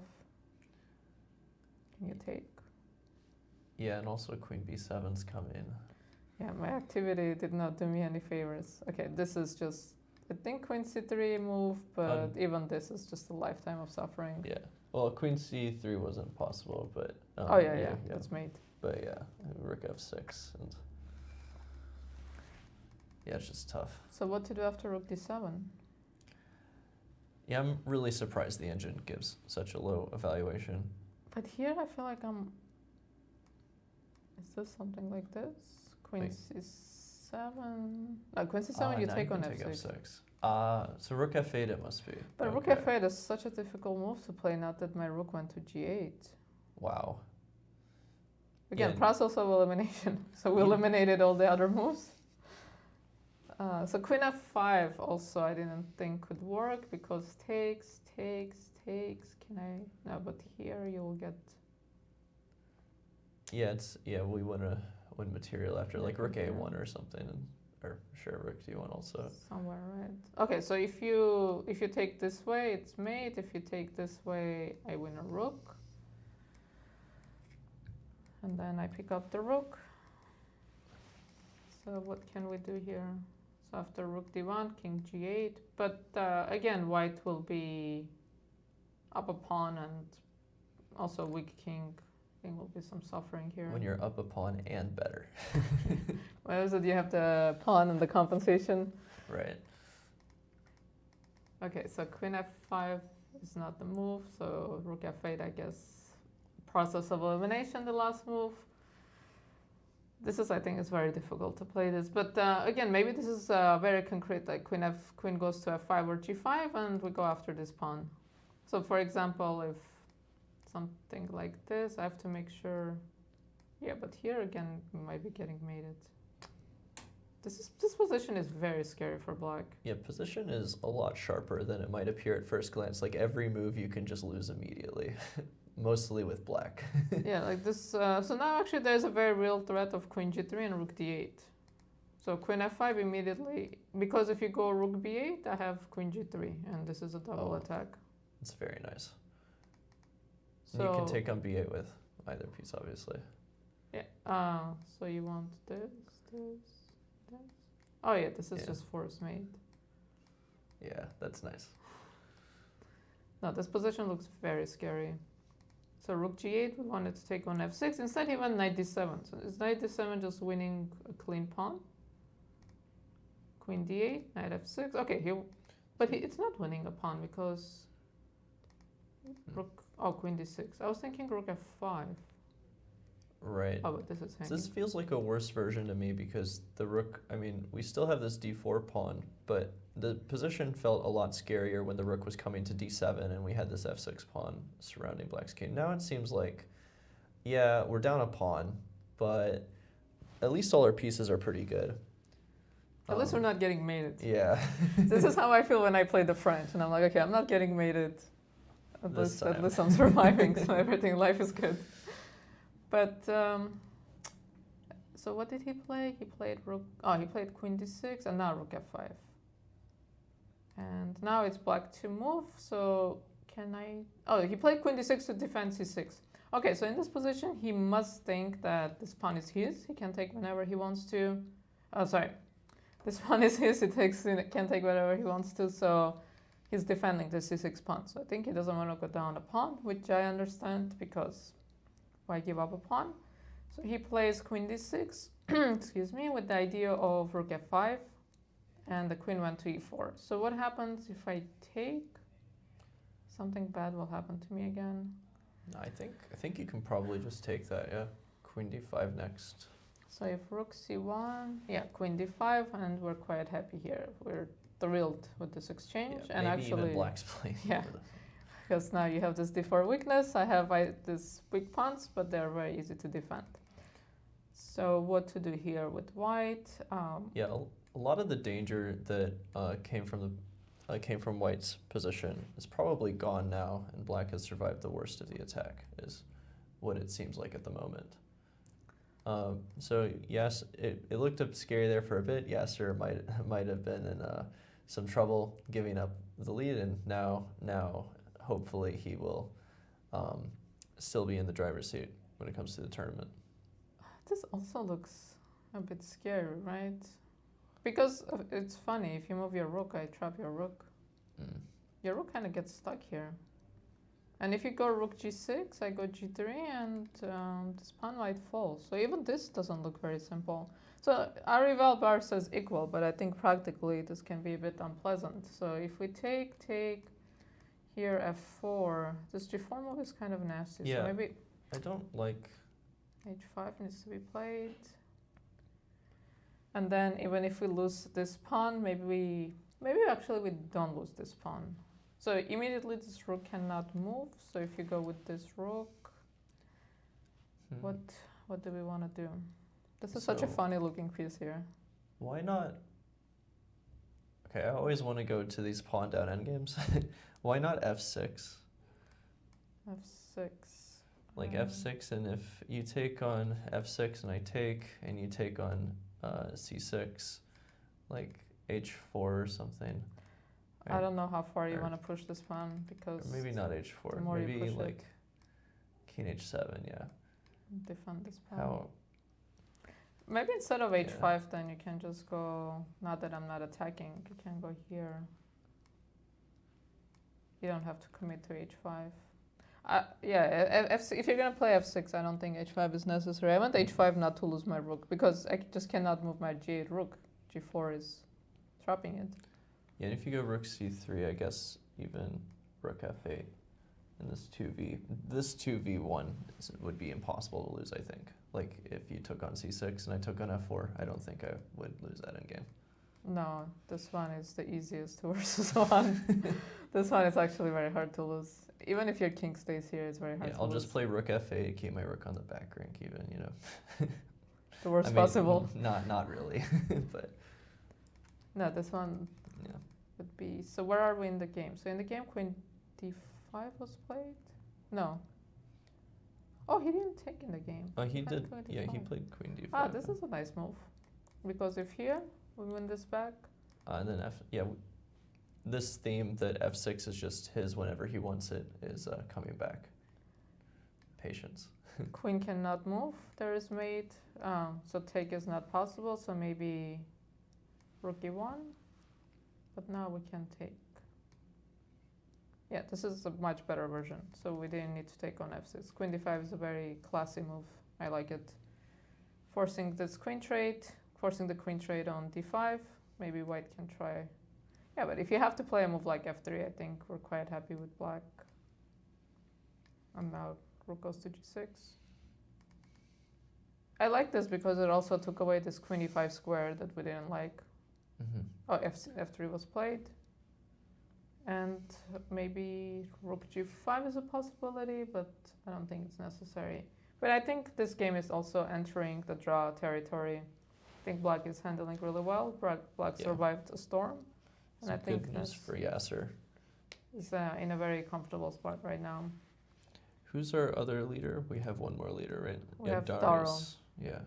S3: Can you take?
S2: Yeah, and also queen b7's come in.
S3: Yeah, my activity did not do me any favors. Okay, this is just I think queen c3 move, but even this is just a lifetime of suffering.
S2: Yeah. Well, queen c3 wasn't possible, but
S3: Oh yeah, that's mate.
S2: But yeah, rook f6 and yeah, it's just tough.
S3: So what to do after rook d7?
S2: Yeah, I'm really surprised the engine gives such a low evaluation.
S3: But here I feel like I'm. Is this something like this? Queen
S2: Wait.
S3: c7. No, queen c7 you
S2: now
S3: take
S2: can
S3: on
S2: take
S3: f6.
S2: So rook f8 it must be.
S3: But rook
S2: Okay.
S3: f8 is such a difficult move to play now that my rook went to g8.
S2: Wow.
S3: Again,
S2: Yeah.
S3: process of elimination. So we eliminated all the other moves. So queen f5 also I didn't think could work because takes. Can I? No, but here you will get.
S2: Yeah, we win material after like rook
S3: Yeah.
S2: a1 or something, or sure rook d1 also.
S3: Somewhere, right? Okay, so if you take this way, it's mate. If you take this way, I win a rook. And then I pick up the rook. So what can we do here? So after rook d1, king g8. But again, white will be up a pawn and also weak king. I think will be some suffering here.
S2: When you're up a pawn and better.
S3: What is it? You have the pawn and the compensation.
S2: Right.
S3: Okay, so queen f5 is not the move, so rook f8, I guess, process of elimination, the last move. This is, I think, it's very difficult to play this, but again, maybe this is very concrete, like queen goes to f5 or g5, and we go after this pawn. So, for example, if something like this, I have to make sure, yeah, but here again, we might be getting mated. This position is very scary for black.
S2: Yeah, position is a lot sharper than it might appear at first glance. Like every move you can just lose immediately, mostly with black.
S3: Yeah, like this. So now actually there's a very real threat of queen g3 and rook d8. So queen f5 immediately, because if you go rook b8, I have queen g3, and this is a double attack.
S2: It's very nice.
S3: So
S2: You can take on b8 with either piece, obviously.
S3: Yeah. So you want this. Oh yeah, this is
S2: Yeah.
S3: just force mate.
S2: Yeah, that's nice.
S3: No, this position looks very scary. So rook g8, we wanted to take on f6. Instead, he went knight d7. So is knight d7 just winning a clean pawn? Queen d8, knight f6. Okay, it's not winning a pawn because rook. Oh, queen d6. I was thinking rook f5.
S2: Right.
S3: Oh, but this is hanging.
S2: This feels like a worse version to me because the rook, I mean, we still have this d4 pawn, but the position felt a lot scarier when the rook was coming to d7 and we had this f6 pawn surrounding black's king. Now it seems like, yeah, we're down a pawn, but at least all our pieces are pretty good.
S3: At least we're not getting mated.
S2: Yeah.
S3: This is how I feel when I play the French, and I'm like, okay, I'm not getting mated. At
S2: This
S3: least
S2: time.
S3: I'm surviving, so life is good. But so what did he play? He played rook. Oh, he played queen d6, and now rook f5. And now it's black to move. So can I? Oh, he played queen d6 to defend c6. Okay, so in this position, he must think that this pawn is his. He can take whenever he wants to. Oh, sorry. This pawn is his. He can take whatever he wants to. So he's defending the c6 pawn. So I think he doesn't want to go down a pawn, which I understand because why give up a pawn? So he plays queen d6, excuse me, with the idea of rook f5, and the queen went to e4. So what happens if I take? Something bad will happen to me again.
S2: I think you can probably just take that, yeah. Queen d5 next.
S3: So if rook c1, yeah, queen d5, and we're quite happy here. We're thrilled with this exchange,
S2: Yeah,
S3: and
S2: maybe
S3: actually,
S2: even black's playing.
S3: yeah. because now you have this d4 weakness. I have this weak pawns, but they're very easy to defend. So what to do here with white?
S2: Yeah, a lot of the danger that came from white's position is probably gone now, and black has survived the worst of the attack, is what it seems like at the moment. So yes, it looked up scary there for a bit. Yasser might have been in some trouble giving up the lead, and now hopefully he will still be in the driver's seat when it comes to the tournament.
S3: This also looks a bit scary, right? Because it's funny, if you move your rook, I trap your rook. Your rook kind of gets stuck here. And if you go rook g6, I go g3, and this pawn might fall. So even this doesn't look very simple. So our rival bar says equal, but I think practically this can be a bit unpleasant. So if we take here f4, this g4 move is kind of nasty.
S2: Yeah,
S3: so maybe
S2: I don't like...
S3: h5 needs to be played. And then even if we lose this pawn, maybe actually we don't lose this pawn. So immediately this rook cannot move. So if you go with this rook, what do we want to do? This is such a funny looking piece here.
S2: Why not? Okay, I always want to go to these pawn down endgames. Why not f6?
S3: f6.
S2: Like f6, and if you take on f6 and I take, and you take on c6, like h4 or something.
S3: I don't know how far you want to push this pawn, because
S2: maybe not h4.
S3: more you
S2: Maybe
S3: push
S2: like king h7. Yeah.
S3: Defend this pawn.
S2: How?
S3: Maybe instead of h5, then you can just go. Not that I'm not attacking. You can go here. You don't have to commit to h5. If you're gonna play f6, I don't think h5 is necessary. I want h5 not to lose my rook, because I just cannot move my g8 rook. g4 is trapping it.
S2: Yeah, and if you go rook c3, I guess even rook f8, and this 2v1 would be impossible to lose, I think. Like if you took on c6 and I took on f4, I don't think I would lose that endgame.
S3: No, this one is the easiest versus one. This one is actually very hard to lose. Even if your king stays here, it's very hard to lose.
S2: I'll just play rook f8, keep my rook on the back rank even, you know.
S3: The worst possible.
S2: Not really, but...
S3: No, this one would be... So where are we in the game? So in the game, queen d5 was played? No. Oh, he didn't take in the game.
S2: Oh, he did. Yeah, he played queen d5.
S3: Ah, this is a nice move. Because if here, we win this back.
S2: And then this theme that f6 is just his whenever he wants it is coming back. Patience.
S3: Queen cannot move. There is mate. So take is not possible. So maybe rook e1. But now we can take. Yeah, this is a much better version. So we didn't need to take on f6. Queen d5 is a very classy move. I like it. Forcing this queen trade. Forcing the queen trade on d5. Maybe white can try. Yeah, but if you have to play a move like f3, I think we're quite happy with black. And now rook goes to g6. I like this because it also took away this queen e5 square that we didn't like. Oh, f3 was played. And maybe rook g5 is a possibility, but I don't think it's necessary. But I think this game is also entering the draw territory. I think black is handling really well. Black survived a storm. And I think
S2: good news for Yasser.
S3: He's in a very comfortable spot right now.
S2: Who's our other leader? We have one more leader, right?
S3: We have
S2: Dariusz. Yeah.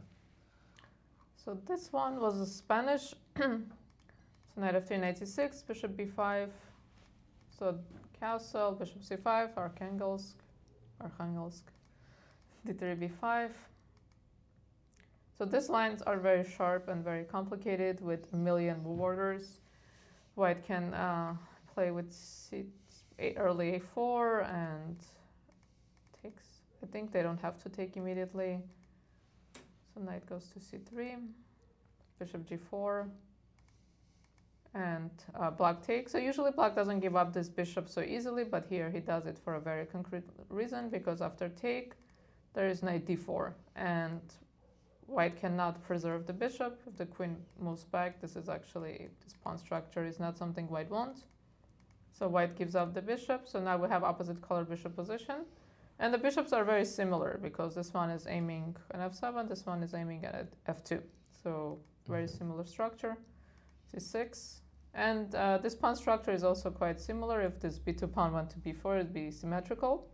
S3: So this one was a Spanish. So knight f3, knight c6, bishop b5. So castle, bishop c5, Arkhangelsk, d3, b5. So these lines are very sharp and very complicated with a million move orders. White can play with early a4 and takes. I think they don't have to take immediately. So knight goes to c3, bishop g4, and black takes. So usually black doesn't give up this bishop so easily, but here he does it for a very concrete reason, because after take, there is knight d4, and white cannot preserve the bishop. If the queen moves back, this pawn structure is not something white wants. So white gives up the bishop. So now we have opposite color bishop position. And the bishops are very similar because this one is aiming at f7, this one is aiming at f2. So very similar structure. c6. And this pawn structure is also quite similar. If this b2 pawn went to b4, it'd be symmetrical.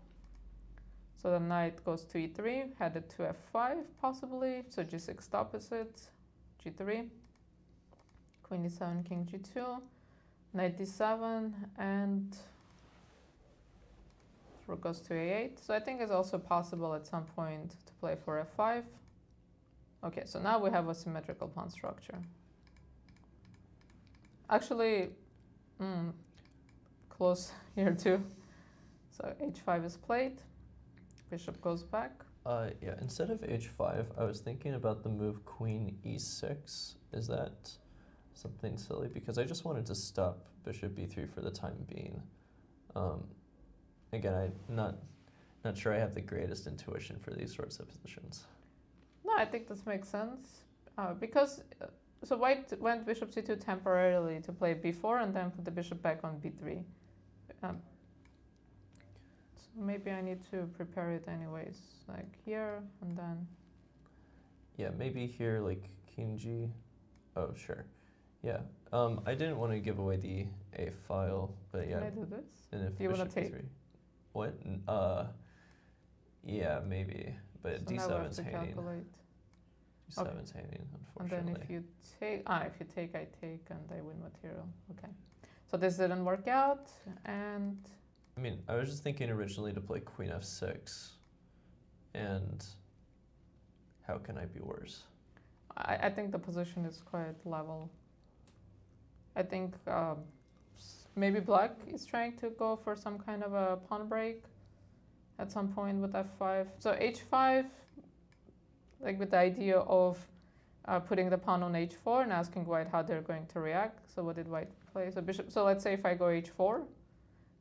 S3: So the knight goes to e3, headed to f5 possibly. So g6 stops it, g3, queen e7, king g2, knight d7, and rook goes to a8. So I think it's also possible at some point to play for f5. Okay, so now we have a symmetrical pawn structure. Actually, close here too. So h5 is played. Bishop goes back.
S2: Yeah, instead of h5, I was thinking about the move queen e6. Is that something silly? Because I just wanted to stop bishop b3 for the time being. Again, I'm not sure I have the greatest intuition for these sorts of positions.
S3: No, I think this makes sense. Because, so white went bishop c2 temporarily to play b4 and then put the bishop back on b3. So maybe I need to prepare it anyways, like here and then.
S2: Yeah, maybe here, like king g. Oh, sure. Yeah. I didn't want to give away the a file, but yeah.
S3: Can I do this?
S2: And if
S3: Do you want to take?
S2: b3. What? Yeah, maybe. But
S3: So now we have
S2: d7's
S3: to
S2: hanging.
S3: calculate.
S2: d7's hanging,
S3: And
S2: unfortunately.
S3: then if you take, I take and I win material. Okay. So this didn't work out, and
S2: I mean, I was just thinking originally to play queen f6, and how can I be worse?
S3: I think the position is quite level. I think maybe black is trying to go for some kind of a pawn break at some point with f5. So h5, like with the idea of putting the pawn on h4 and asking white how they're going to react. So what did white play? So bishop. So let's say if I go h4,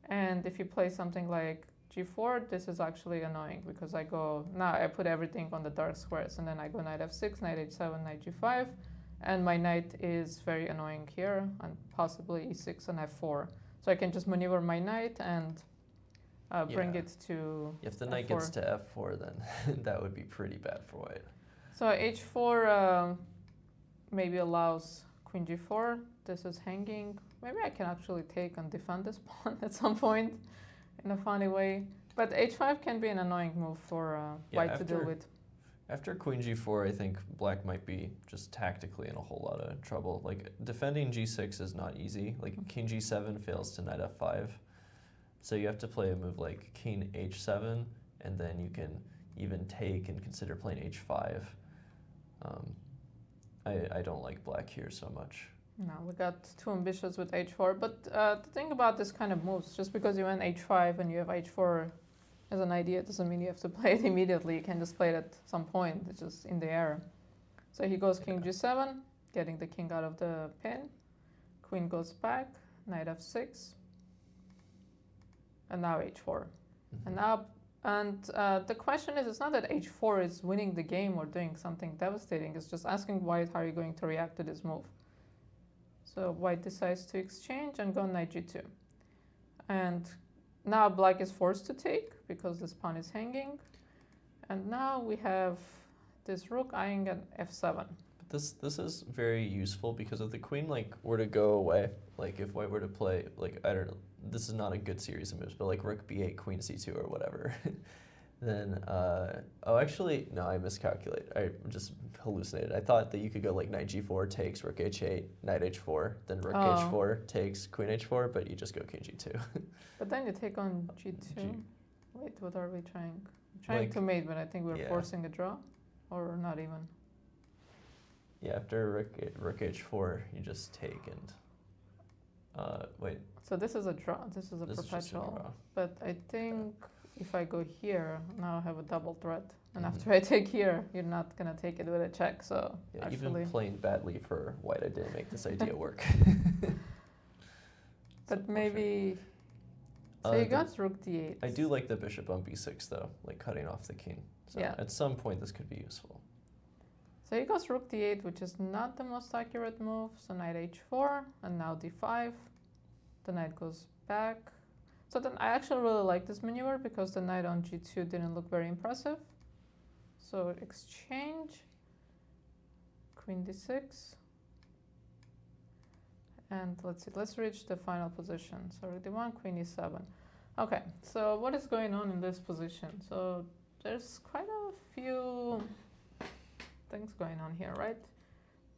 S3: and if you play something like g4, this is actually annoying because I put everything on the dark squares, and then I go knight f6, knight h7, knight g5, and my knight is very annoying here, and possibly e6 and f4. So I can just maneuver my knight and bring
S2: Yeah.
S3: it to
S2: If the knight
S3: f4.
S2: gets to f4, then that would be pretty bad for white.
S3: So h4 maybe allows queen g4. This is hanging. Maybe I can actually take and defend this pawn at some point in a funny way. But h5 can be an annoying move for white to deal with.
S2: After queen g4, I think black might be just tactically in a whole lot of trouble. Like, defending g6 is not easy. Like, king g7 fails to knight f5. So you have to play a move like king h7, and then you can even take and consider playing h5. I don't like black here so much.
S3: No, we got too ambitious with h4. But the thing about this kind of moves, just because you went h5 and you have h4 as an idea, doesn't mean you have to play it immediately. You can just play it at some point. It's just in the air. So he goes king g7, getting the king out of the pin. Queen goes back, knight f6, and now h4. And the question is, it's not that h4 is winning the game or doing something devastating. It's just asking white how are you going to react to this move. So white decides to exchange and go knight g2. And now black is forced to take because this pawn is hanging. And now we have this rook eyeing at f7.
S2: But this is very useful because if the queen were to go away, like if white were to play, I don't know, this is not a good series of moves, but like rook b8, queen c2 or whatever, then, oh actually, no, I miscalculated. I just hallucinated. I thought that you could go like knight g4 takes, rook h8, knight h4, then rook h4 takes, queen h4, but you just go king g2.
S3: But then you take on g2. Wait, what are we trying? We're trying to mate, but I think we're forcing a draw, or not even.
S2: Yeah, after rook h4, you just take and, wait.
S3: So this is a draw. This is a perpetual. But I think if I go here, now I have a double threat. And after I take here, you're not going to take it with a check. So
S2: yeah,
S3: actually,
S2: even playing badly for white, I didn't make this idea work.
S3: But maybe. So you got rook d8.
S2: I do like the bishop on b6 though, like cutting off the king. So at some point this could be useful.
S3: So he goes rook d8, which is not the most accurate move. So knight h4, and now d5. the knight goes back. So then I actually really like this maneuver because the knight on g2 didn't look very impressive. So exchange, queen d6. And let's see, let's reach the final position. So d1, queen e7. Okay, so what is going on in this position? So there's quite a few things going on here, right?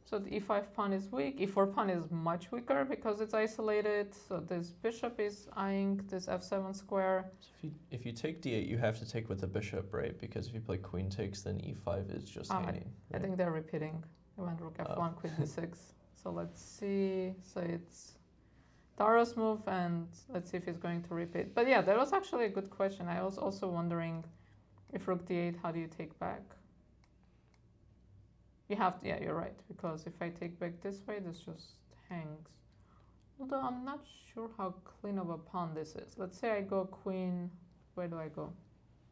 S3: So the e5 pawn is weak, e4 pawn is much weaker because it's isolated. So this bishop is eyeing this f7 square.
S2: So if you take d8, you have to take with the bishop, right? Because if you play queen takes, then e5 is just hanging.
S3: I think they're repeating. I went rook f1, queen d6. So let's see. So it's Dariusz's move, and let's see if he's going to repeat. But yeah, that was actually a good question. I was also wondering if rook d8, how do you take back? You have to, yeah, you're right, because if I take back this way, this just hangs. Although I'm not sure how clean of a pawn this is. Let's say I go queen, where do I go?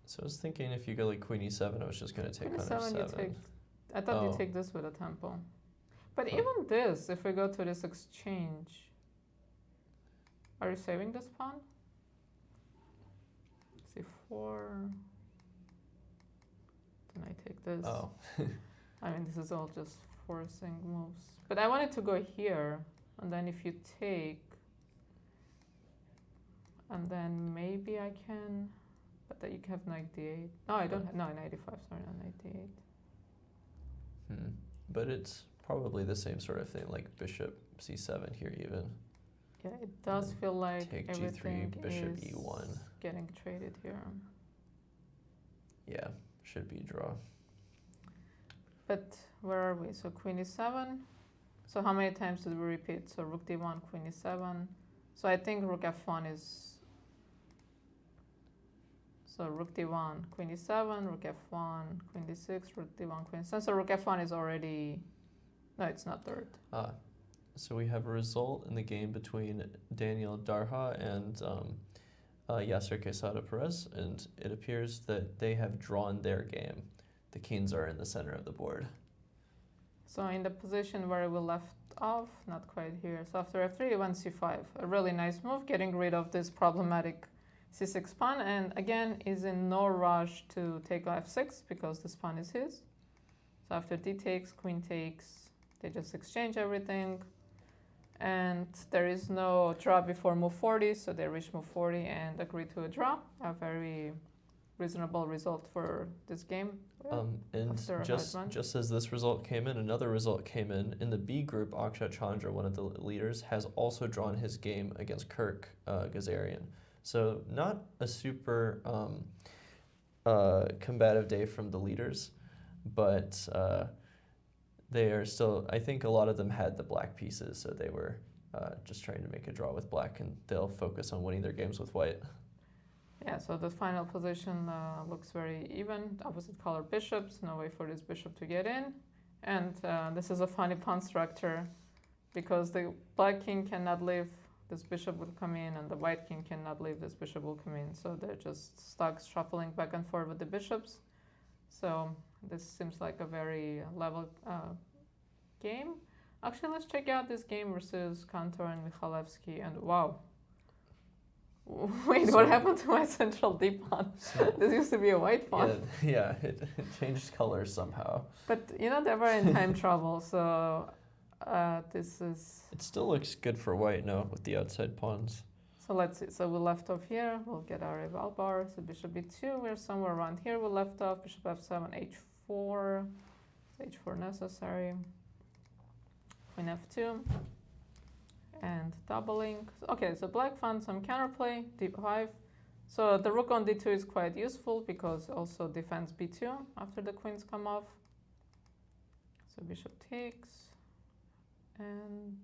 S2: So I was thinking if you go like queen e7, I was just going to take
S3: queen
S2: on
S3: e7,
S2: f7.
S3: I thought you take this with a tempo. But even this, if we go to this exchange, are you saving this pawn? c4, then I take this.
S2: Oh.
S3: I mean, this is all just forcing moves. But I wanted to go here, and then if you take, and then maybe I can, but then you can have knight d8. No, I don't have, no, knight d5, sorry, no, knight d8.
S2: But it's probably the same sort of thing, like bishop c7 here even.
S3: Yeah, it does feel like
S2: take
S3: everything
S2: g3, bishop
S3: is
S2: e1.
S3: Getting traded here.
S2: Yeah, should be draw.
S3: But where are we? So queen e7. So how many times did we repeat? So rook d1, queen e7. So I think rook f1 is... So rook d1, queen e7, rook f1, queen d6, rook d1, queen e7. So rook f1 is already... No, it's not third.
S2: So we have a result in the game between Daniel Dardha and Yasser Quesada Perez, and it appears that they have drawn their game. The kings are in the center of the board.
S3: So in the position where we left off, not quite here. So after f3, it went c5. A really nice move, getting rid of this problematic c6 pawn, and again, is in no rush to take f6 because this pawn is his. So after d takes, queen takes, they just exchange everything. And there is no draw before move 40, so they reach move 40 and agree to a draw. A very reasonable result for this game.
S2: And just as this result came in, another result came in. In the B group, Akshat Chandra, one of the leaders, has also drawn his game against Kirk Ghazarian. So not a super combative day from the leaders, but they are still, I think a lot of them had the black pieces, so they were just trying to make a draw with black, and they'll focus on winning their games with white.
S3: Yeah, so the final position looks very even. Opposite color bishops, no way for this bishop to get in. And this is a funny pawn structure because the black king cannot leave, this bishop will come in, and the white king cannot leave, this bishop will come in. So they're just stuck shuffling back and forth with the bishops. So this seems like a very level game. Actually, let's check out this game versus Kantor and Mikhalevski. And wow. Wait, what happened to my central D pawn? So this used to be a white pawn.
S2: Yeah, it changed colors somehow.
S3: But you know, they were in time trouble, so this is...
S2: It still looks good for white now with the outside pawns.
S3: So let's see. So we left off here. We'll get our eval bar. So bishop b2. We're somewhere around here. We left off. Bishop f7, h4. So h4 necessary. Queen f2. And doubling. Okay, so black found some counterplay. d5. So the rook on d2 is quite useful because it also defends b2 after the queens come off. So bishop takes. And...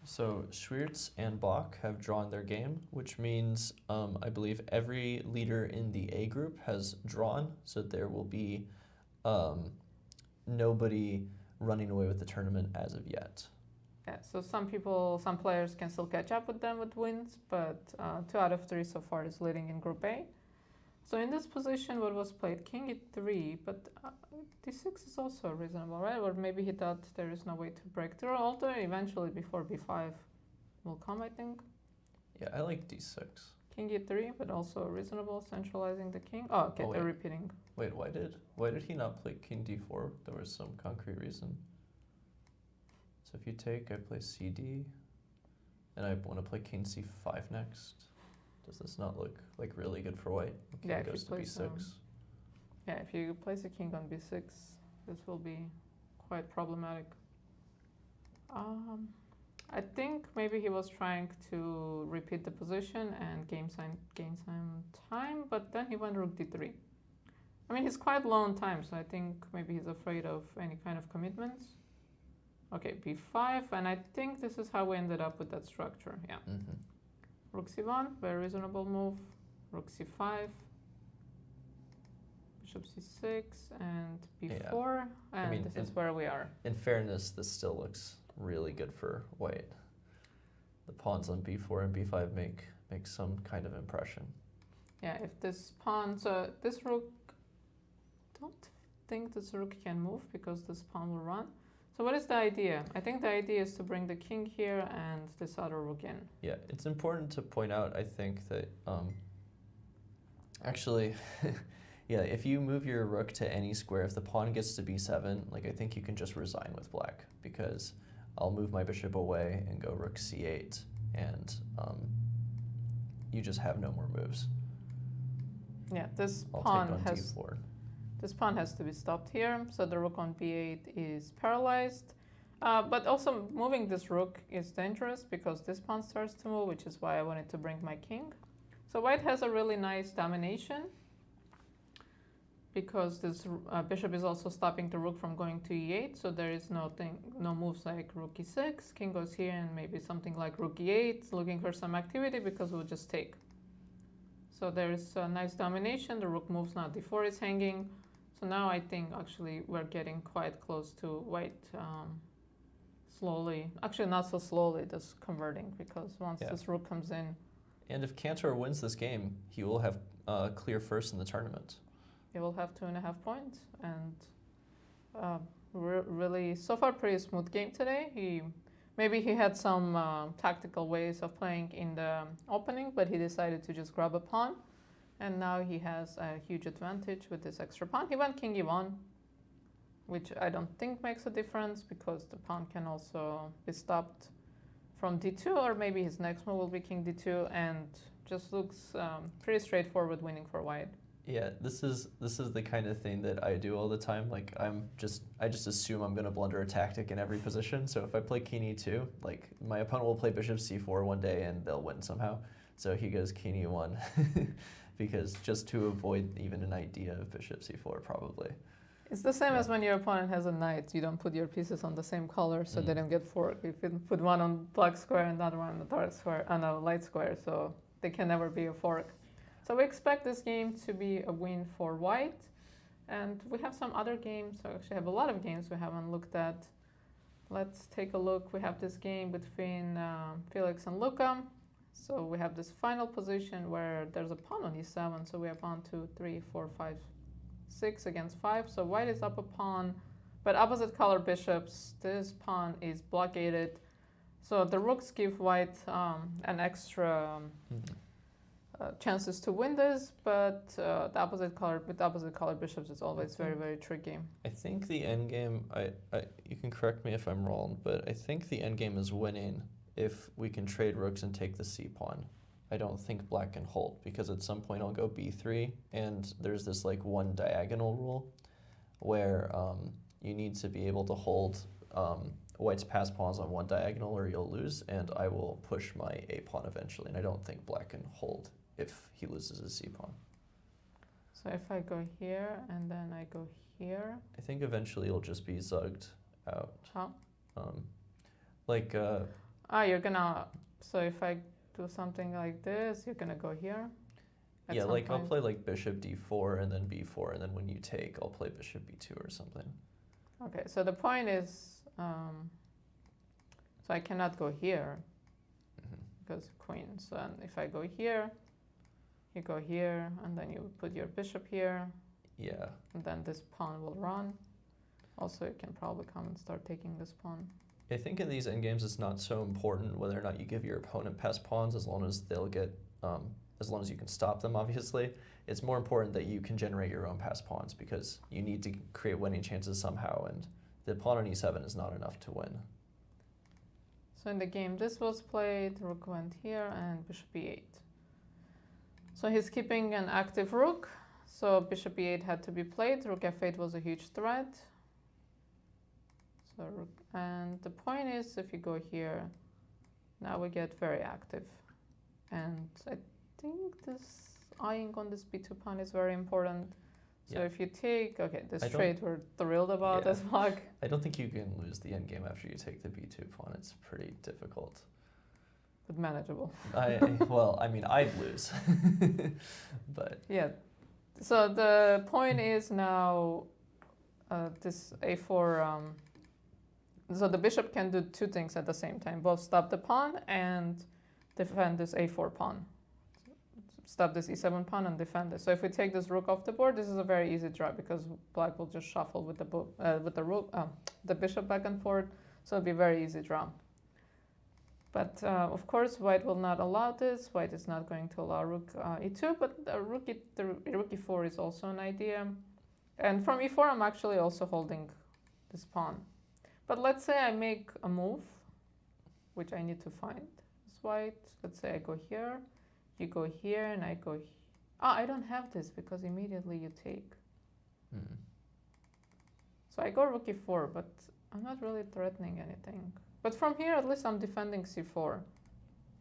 S2: So Swiercz and Bach have drawn their game, which means I believe every leader in the A group has drawn, so there will be nobody running away with the tournament as of yet.
S3: Yeah, so some players can still catch up with them with wins, but 2 out of 3 so far is leading in Group A. So in this position, what was played? King e3, but d6 is also reasonable, right? Or maybe he thought there is no way to break through, although eventually before b5 will come, I think.
S2: Yeah, I like d6.
S3: King e3, but also reasonable, centralizing the king. Oh, okay, they're repeating.
S2: Wait, why did he not play king d4? There was some concrete reason. So if you take, I play cd, and I want to play king c5 next. Does this not look like really good for white? King
S3: Yeah,
S2: goes to b6.
S3: Yeah, if you place a king on b6, this will be quite problematic. I think maybe he was trying to repeat the position and gain some time, but then he went rook d3. I mean, he's quite low on time, so I think maybe he's afraid of any kind of commitments. Okay, b5, and I think this is how we ended up with that structure, yeah.
S2: Mm-hmm.
S3: Rook c1, very reasonable move. Rook c5, bishop c6, and b4, and I mean, this is where we are.
S2: In fairness, this still looks really good for white. The pawns on b4 and b5 make some kind of impression.
S3: Yeah, if this pawn, so this rook, don't think this rook can move because this pawn will run. So what is the idea? I think the idea is to bring the king here and this other rook in.
S2: Yeah, it's important to point out, I think, that actually, yeah, if you move your rook to any square, if the pawn gets to b7, like I think you can just resign with black, because I'll move my bishop away and go rook c8, and you just have no more moves.
S3: Yeah, this
S2: I'll
S3: pawn
S2: take on
S3: has
S2: d4.
S3: This pawn has to be stopped here, so the rook on b8 is paralyzed. But also moving this rook is dangerous because this pawn starts to move, which is why I wanted to bring my king. So white has a really nice domination because this bishop is also stopping the rook from going to e8, so there is no moves like rook e6, king goes here, and maybe something like rook e8, looking for some activity because we'll just take. So there is a nice domination, the rook moves now, d4 is hanging. So now I think actually we're getting quite close to white slowly, actually not so slowly, just converting, because once this rook comes in.
S2: And if Kantor wins this game, he will have clear first in the tournament.
S3: He will have 2.5 points, and really, so far pretty smooth game today. Maybe he had some tactical ways of playing in the opening, but he decided to just grab a pawn. And now he has a huge advantage with this extra pawn. He went king e1, which I don't think makes a difference because the pawn can also be stopped from d2, or maybe his next move will be king d2, and just looks pretty straightforward winning for white.
S2: Yeah, this is the kind of thing that I do all the time. Like I just assume I'm gonna blunder a tactic in every position. So if I play king e2, like my opponent will play bishop c4 one day and they'll win somehow. So he goes king e1. Because just to avoid even an idea of bishop c4, probably.
S3: It's the same as when your opponent has a knight. You don't put your pieces on the same color so they don't get forked. If you put one on black square and another one on the dark square, and a light square, so they can never be a fork. So we expect this game to be a win for white. And we have some other games. So actually have a lot of games we haven't looked at. Let's take a look. We have this game between Felix and Luka. So we have this final position where there's a pawn on e7. So we have 1, 2, 3, 4, 5, 6 against 5. So white is up a pawn, but opposite color bishops. This pawn is blockaded. So the rooks give white an extra chances to win this, but the opposite color bishops is always very, very tricky.
S2: I think the endgame, you can correct me if I'm wrong, but I think the endgame is winning if we can trade rooks and take the c-pawn. I don't think black can hold, because at some point I'll go b3, and there's this like one diagonal rule where you need to be able to hold white's pass pawns on one diagonal or you'll lose, and I will push my a-pawn eventually, and I don't think black can hold if he loses his c-pawn.
S3: So if I go here and then I go here?
S2: I think eventually it'll just be zugged out.
S3: How?
S2: You're
S3: gonna, so if I do something like this, you're gonna go here?
S2: Yeah, like I'll play like bishop d4 and then b4, and then when you take, I'll play bishop b2 or something.
S3: Okay, so the point is, so I cannot go here because queen. So if I go here, You go here, and then you put your bishop here,
S2: Yeah.
S3: and then this pawn will run. Also, you can probably come and start taking this pawn.
S2: I think in these endgames, it's not so important whether or not you give your opponent passed pawns, as long as they'll get, as long as you can stop them, obviously. It's more important that you can generate your own passed pawns, because you need to create winning chances somehow, and the pawn on e7 is not enough to win.
S3: So in the game, this was played, rook went here, and bishop e8. So he's keeping an active rook, so bishop e8 had to be played. Rook f8 was a huge threat. So and the point is, if you go here, now we get very active. And I think this eyeing on this b2 pawn is very important. So
S2: Yeah.
S3: if you take, okay, this
S2: I don't-
S3: trade we're thrilled about
S2: Yeah.
S3: as black.
S2: I don't think you can lose the endgame after you take the b2 pawn. It's pretty difficult.
S3: But manageable.
S2: Well, I mean, I'd lose. But
S3: Yeah. So the point is now this a4. So the bishop can do two things at the same time: both stop the pawn and defend this a4 pawn. Stop this e7 pawn and defend it. So if we take this rook off the board, this is a very easy draw, because black will just shuffle with the rook, the bishop back and forth. So it'll be a very easy draw. But of course, white will not allow this. White is not going to allow rook e2, but rook e4 is also an idea. And from e4, I'm actually also holding this pawn. But let's say I make a move, which I need to find. This white, let's say I go here, you go here, and I go here. Ah, I don't have this, because immediately you take. So I go rook e4, but I'm not really threatening anything. But from here, at least I'm defending c4.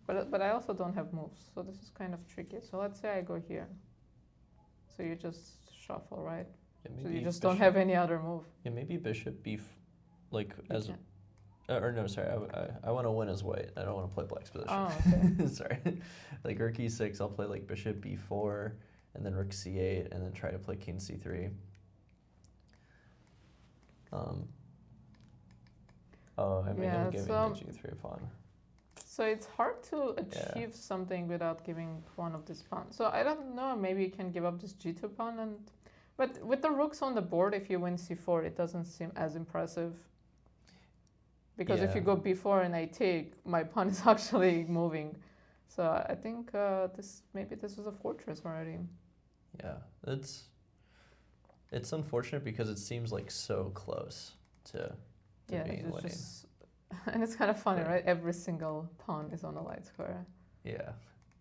S3: But I also don't have moves, so this is kind of tricky. So let's say I go here. So you just shuffle, right?
S2: yeah,
S3: So
S2: maybe
S3: you just don't have any other move.
S2: Yeah, maybe bishop b, like
S3: You
S2: as,
S3: can't.
S2: or no, sorry, I want to win as white. I don't want to play black's position.
S3: Oh, okay.
S2: Sorry, like rook e6, I'll play like bishop b4, and then rook c8, and then try to play king c3. Oh, I mean,
S3: Yeah,
S2: I'm giving
S3: so-
S2: the g3 pawn.
S3: So it's hard to achieve something without giving one of these pawns. So I don't know, maybe you can give up this g2 pawn, but with the rooks on the board, if you win c4, it doesn't seem as impressive. Because if you
S2: Yeah.
S3: go b4 and I take, my pawn is actually moving. So I think maybe this was a fortress already.
S2: Yeah, it's unfortunate because it seems like so close to
S3: Yeah,
S2: being
S3: it's
S2: winning.
S3: just, and it's kind of funny,
S2: Yeah.
S3: right? Every single pawn is on a light square.
S2: Yeah,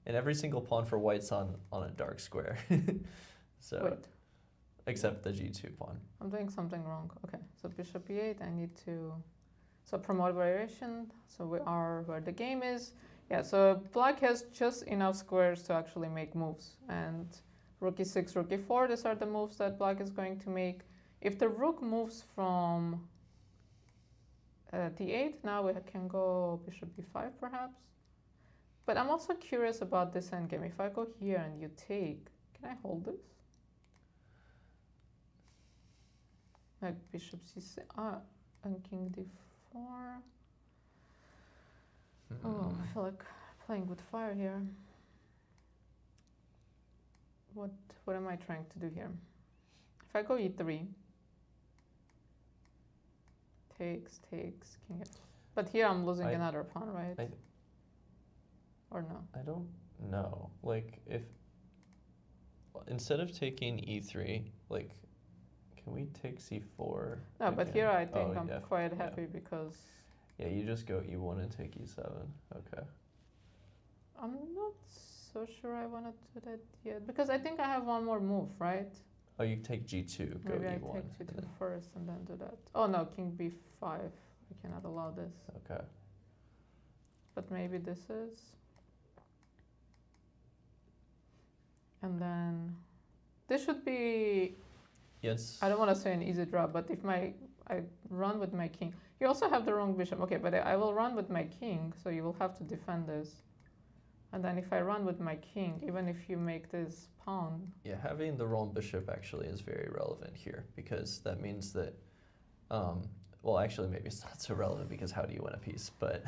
S2: and every single pawn for white's on a dark square. So,
S3: Wait,
S2: except the g2 pawn.
S3: I'm doing something wrong. Okay, so bishop e8, I need to, so promote variation. So we are where the game is. Yeah, so black has just enough squares to actually make moves. And rook e6, rook e4, these are the moves that black is going to make. If the rook moves from d8, now we can go bishop b5 perhaps. But I'm also curious about this endgame. If I go here and you take, can I hold this? Like bishop c6, and king d4. Oh, I feel like playing with fire here. What am I trying to do here? If I go e3, takes, king f. But here I'm losing another pawn, right? Or no?
S2: I don't know. Like, if instead of taking e3, like, can we take c4?
S3: No, but
S2: again?
S3: here I think
S2: Oh,
S3: I'm
S2: yeah,
S3: quite
S2: yeah.
S3: happy because
S2: Yeah, you just go e1 and take e7. Okay.
S3: I'm not so sure I want to do that yet. Because I think I have one more move, right?
S2: Oh, you take g2, go
S3: Maybe I
S2: e1.
S3: take
S2: and
S3: g2
S2: then-
S3: first and then do that. Oh no, king b5. I cannot allow this.
S2: Okay.
S3: But maybe this is. And then this should be,
S2: Yes.
S3: I don't want to say an easy draw, but if I run with my king. You also have the wrong bishop. Okay, but I will run with my king, so you will have to defend this. And then if I run with my king, even if you make this pawn.
S2: Yeah, having the wrong bishop actually is very relevant here, because that means that, well, actually maybe it's not so relevant because how do you win a piece? But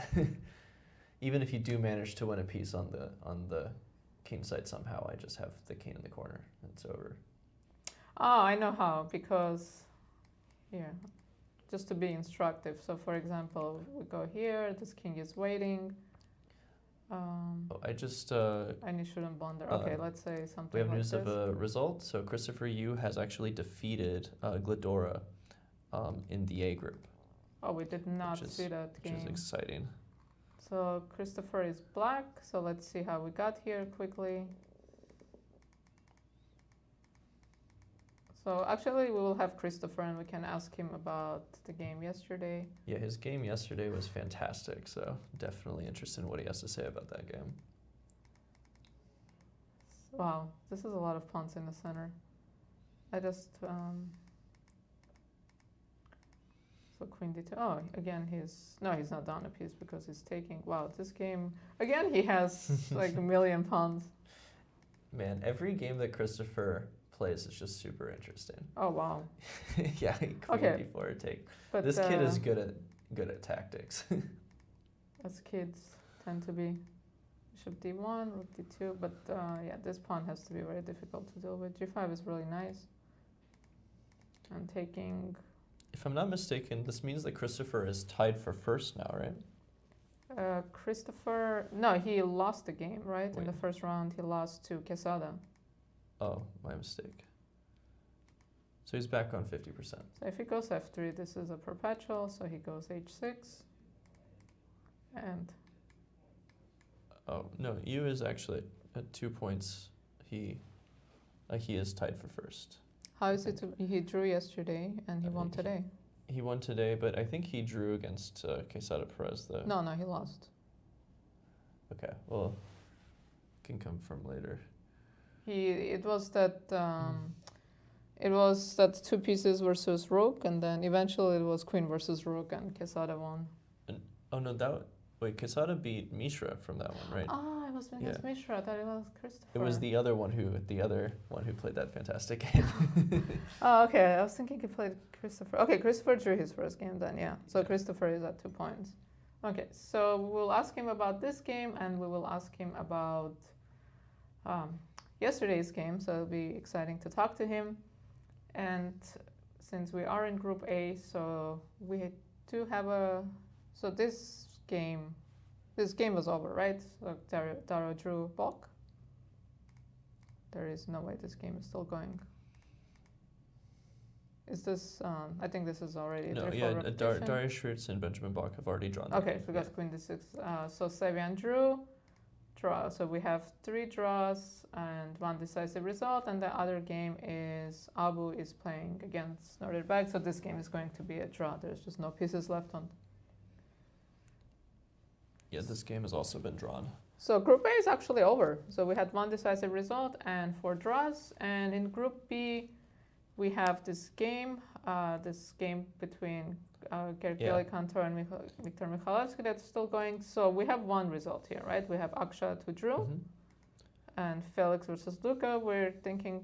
S2: even if you do manage to win a piece on the king side somehow, I just have the king in the corner. It's over.
S3: Oh, I know how, because here, just to be instructive. So for example, we go here, this king is waiting.
S2: I just...
S3: and you shouldn't blunder. Okay, let's say something
S2: we have
S3: like
S2: news
S3: this.
S2: of a result. So Christopher Yu has actually defeated Gledura in the A group.
S3: Oh, we did not see that game.
S2: Which is exciting.
S3: So Christopher is black. So let's see how we got here quickly. So actually we will have Christopher and we can ask him about the game yesterday.
S2: Yeah, his game yesterday was fantastic. So definitely interested in what he has to say about that game.
S3: Wow, this is a lot of pawns in the center. I just... So queen d2. Oh, again, he's not down a piece because he's taking. Wow, this game again. He has like a million pawns.
S2: Man, every game that Christopher plays is just super interesting.
S3: Oh wow.
S2: Yeah, queen d4 take. But this kid is good at tactics.
S3: As kids tend to be. Bishop d1, rook d2. But yeah, this pawn has to be very difficult to deal with. g5 is really nice. And taking.
S2: If I'm not mistaken, this means that Christopher is tied for first now, right?
S3: Christopher, no, he lost the game, right? Wait. In the first round, he lost to Quesada.
S2: Oh, my mistake. So he's back on 50%.
S3: So if he goes f3, this is a perpetual, so he goes h6. And...
S2: Oh, no, Yu is actually at 2 points. He is tied for first.
S3: How is it? He drew yesterday and he won today.
S2: He won today, but I think he drew against Quesada Perez though.
S3: No, he lost.
S2: Okay, well, can come from later.
S3: It was that two pieces versus rook, and then eventually it was queen versus rook, and Quesada won.
S2: Oh no, Quesada beat Mishra from that one, right?
S3: Oh, it was against Mishra. I thought it was Christopher.
S2: It was the other one who played that fantastic game.
S3: Oh, okay. I was thinking he played Christopher. Okay, Christopher drew his first game then, yeah. So Christopher is at 2 points. Okay, so we'll ask him about this game, and we will ask him about yesterday's game. So it'll be exciting to talk to him. And since we are in Group A, so we do have so this game was over, right? So Daro drew balk. There is no way this game is still going. Is this, I think this is already
S2: no, yeah, Dariusz Swiercz and Benjamin Bach have already drawn.
S3: Okay, so we got queen d6. So Sevian drew, draw. So we have 3 draws and 1 decisive result, and the other game is Abu is playing against Nodirbek. So this game is going to be a draw. There's just no pieces left on.
S2: Yeah, this game has also been drawn.
S3: So Group A is actually over. So we had 1 decisive result and 4 draws. And in Group B, we have this game between Gergely Kantor and Viktor Mikhalevski that's still going. So we have 1 result here, right? We have Akshat who drew, and Felix versus Luka. We're thinking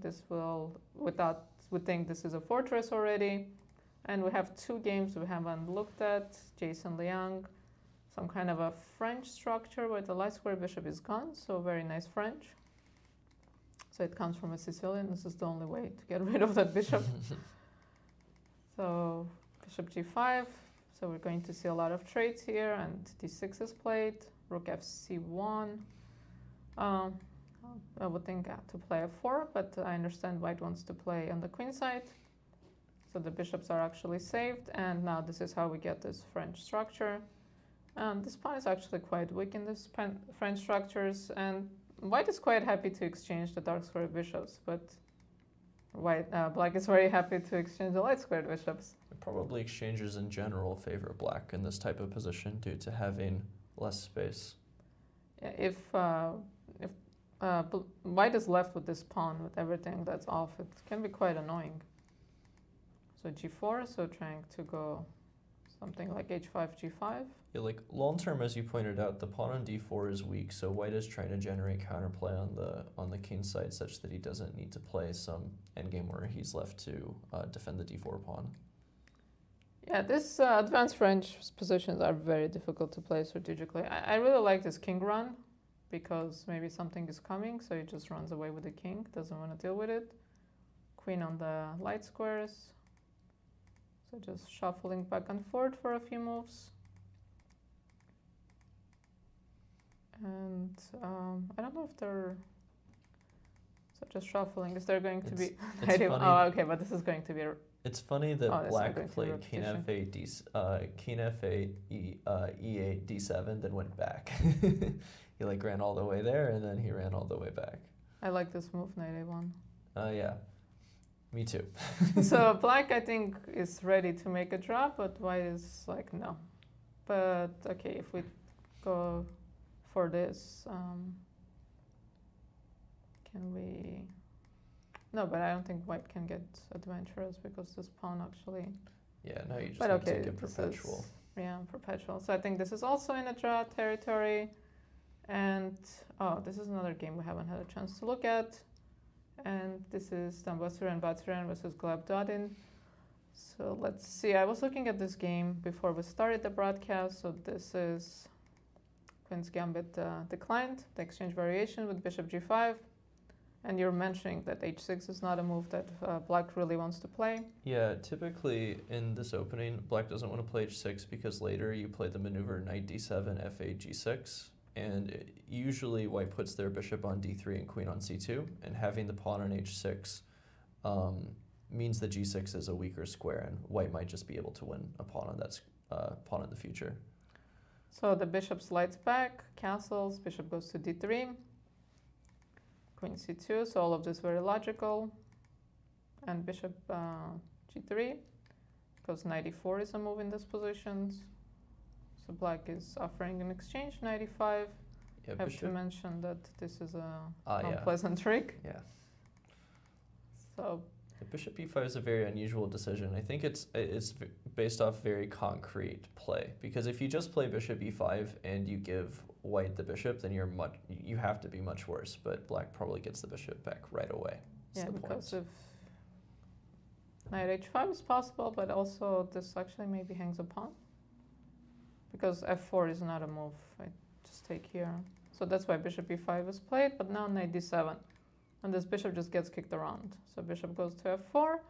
S3: we think this is a fortress already. And we have 2 games we haven't looked at, Jason Liang. Some kind of a French structure where the light square bishop is gone, so very nice French. So it comes from a Sicilian. This is the only way to get rid of that bishop. So bishop g5. So we're going to see a lot of trades here, and d6 is played. Rook fc1. I would think to play f4, but I understand white wants to play on the queen side. So the bishops are actually saved, and now this is how we get this French structure. This pawn is actually quite weak in this French structures, and white is quite happy to exchange the dark square bishops, but black is very happy to exchange the light squared bishops.
S2: Probably exchanges in general favor black in this type of position due to having less space.
S3: Yeah, if white is left with this pawn with everything that's off, it can be quite annoying. So g4, so trying to go something like h5, g5.
S2: Yeah, like long term, as you pointed out, the pawn on d4 is weak, so white is trying to generate counterplay on the king side such that he doesn't need to play some endgame where he's left to defend the d4 pawn.
S3: Yeah, this advanced French positions are very difficult to play strategically. I really like this king run, because maybe something is coming, so he just runs away with the king, doesn't want to deal with it. Queen on the light squares. So just shuffling back and forth for a few moves. And I don't know if they're... So just shuffling. Is there going to be... Oh, okay, but this is going to be...
S2: It's funny that Black played King F8, King F8, E8, D7, then went back. He like ran all the way there, and then he ran all the way back.
S3: I like this move, Knight A1.
S2: Yeah, me too.
S3: So Black, I think, is ready to make a draw, but White is like, no. But okay, if we go for this, can we... No, but I don't think White can get adventurous because this pawn actually...
S2: Yeah, no, you just need to get perpetual.
S3: Yeah, perpetual. So I think this is also in a draw territory. And, oh, this is another game we haven't had a chance to look at. And this is Dambasuren Batsuren versus Gleb Dudin. So let's see. I was looking at this game before we started the broadcast. So this is Queen's Gambit declined, the exchange variation with Bishop G5. And you're mentioning that H6 is not a move that Black really wants to play.
S2: Yeah, typically in this opening, Black doesn't want to play H6 because later you play the maneuver Knight D7, F8, G6. And usually White puts their bishop on D3 and Queen on C2. And having the pawn on H6 means that G6 is a weaker square, and White might just be able to win a pawn on that pawn in the future.
S3: So the bishop slides back, castles, bishop goes to D3. Queen C2, so all of this very logical. And bishop G3, because Knight E4 is a move in these positions. So Black is offering an exchange, Knight E5.
S2: Yeah,
S3: I have to mention that this is a unpleasant trick.
S2: Yeah.
S3: So
S2: the bishop E5 is a very unusual decision. I think it's based off very concrete play, because if you just play bishop E5 and you give White the bishop, then you have to be much worse. But Black probably gets the bishop back right away.
S3: Yeah, because if Knight H5 is possible, but also this actually maybe hangs a pawn, because F4 is not a move. I just take here, so that's why bishop E5 is played. But now Knight D7, and this bishop just gets kicked around. So bishop goes to F4,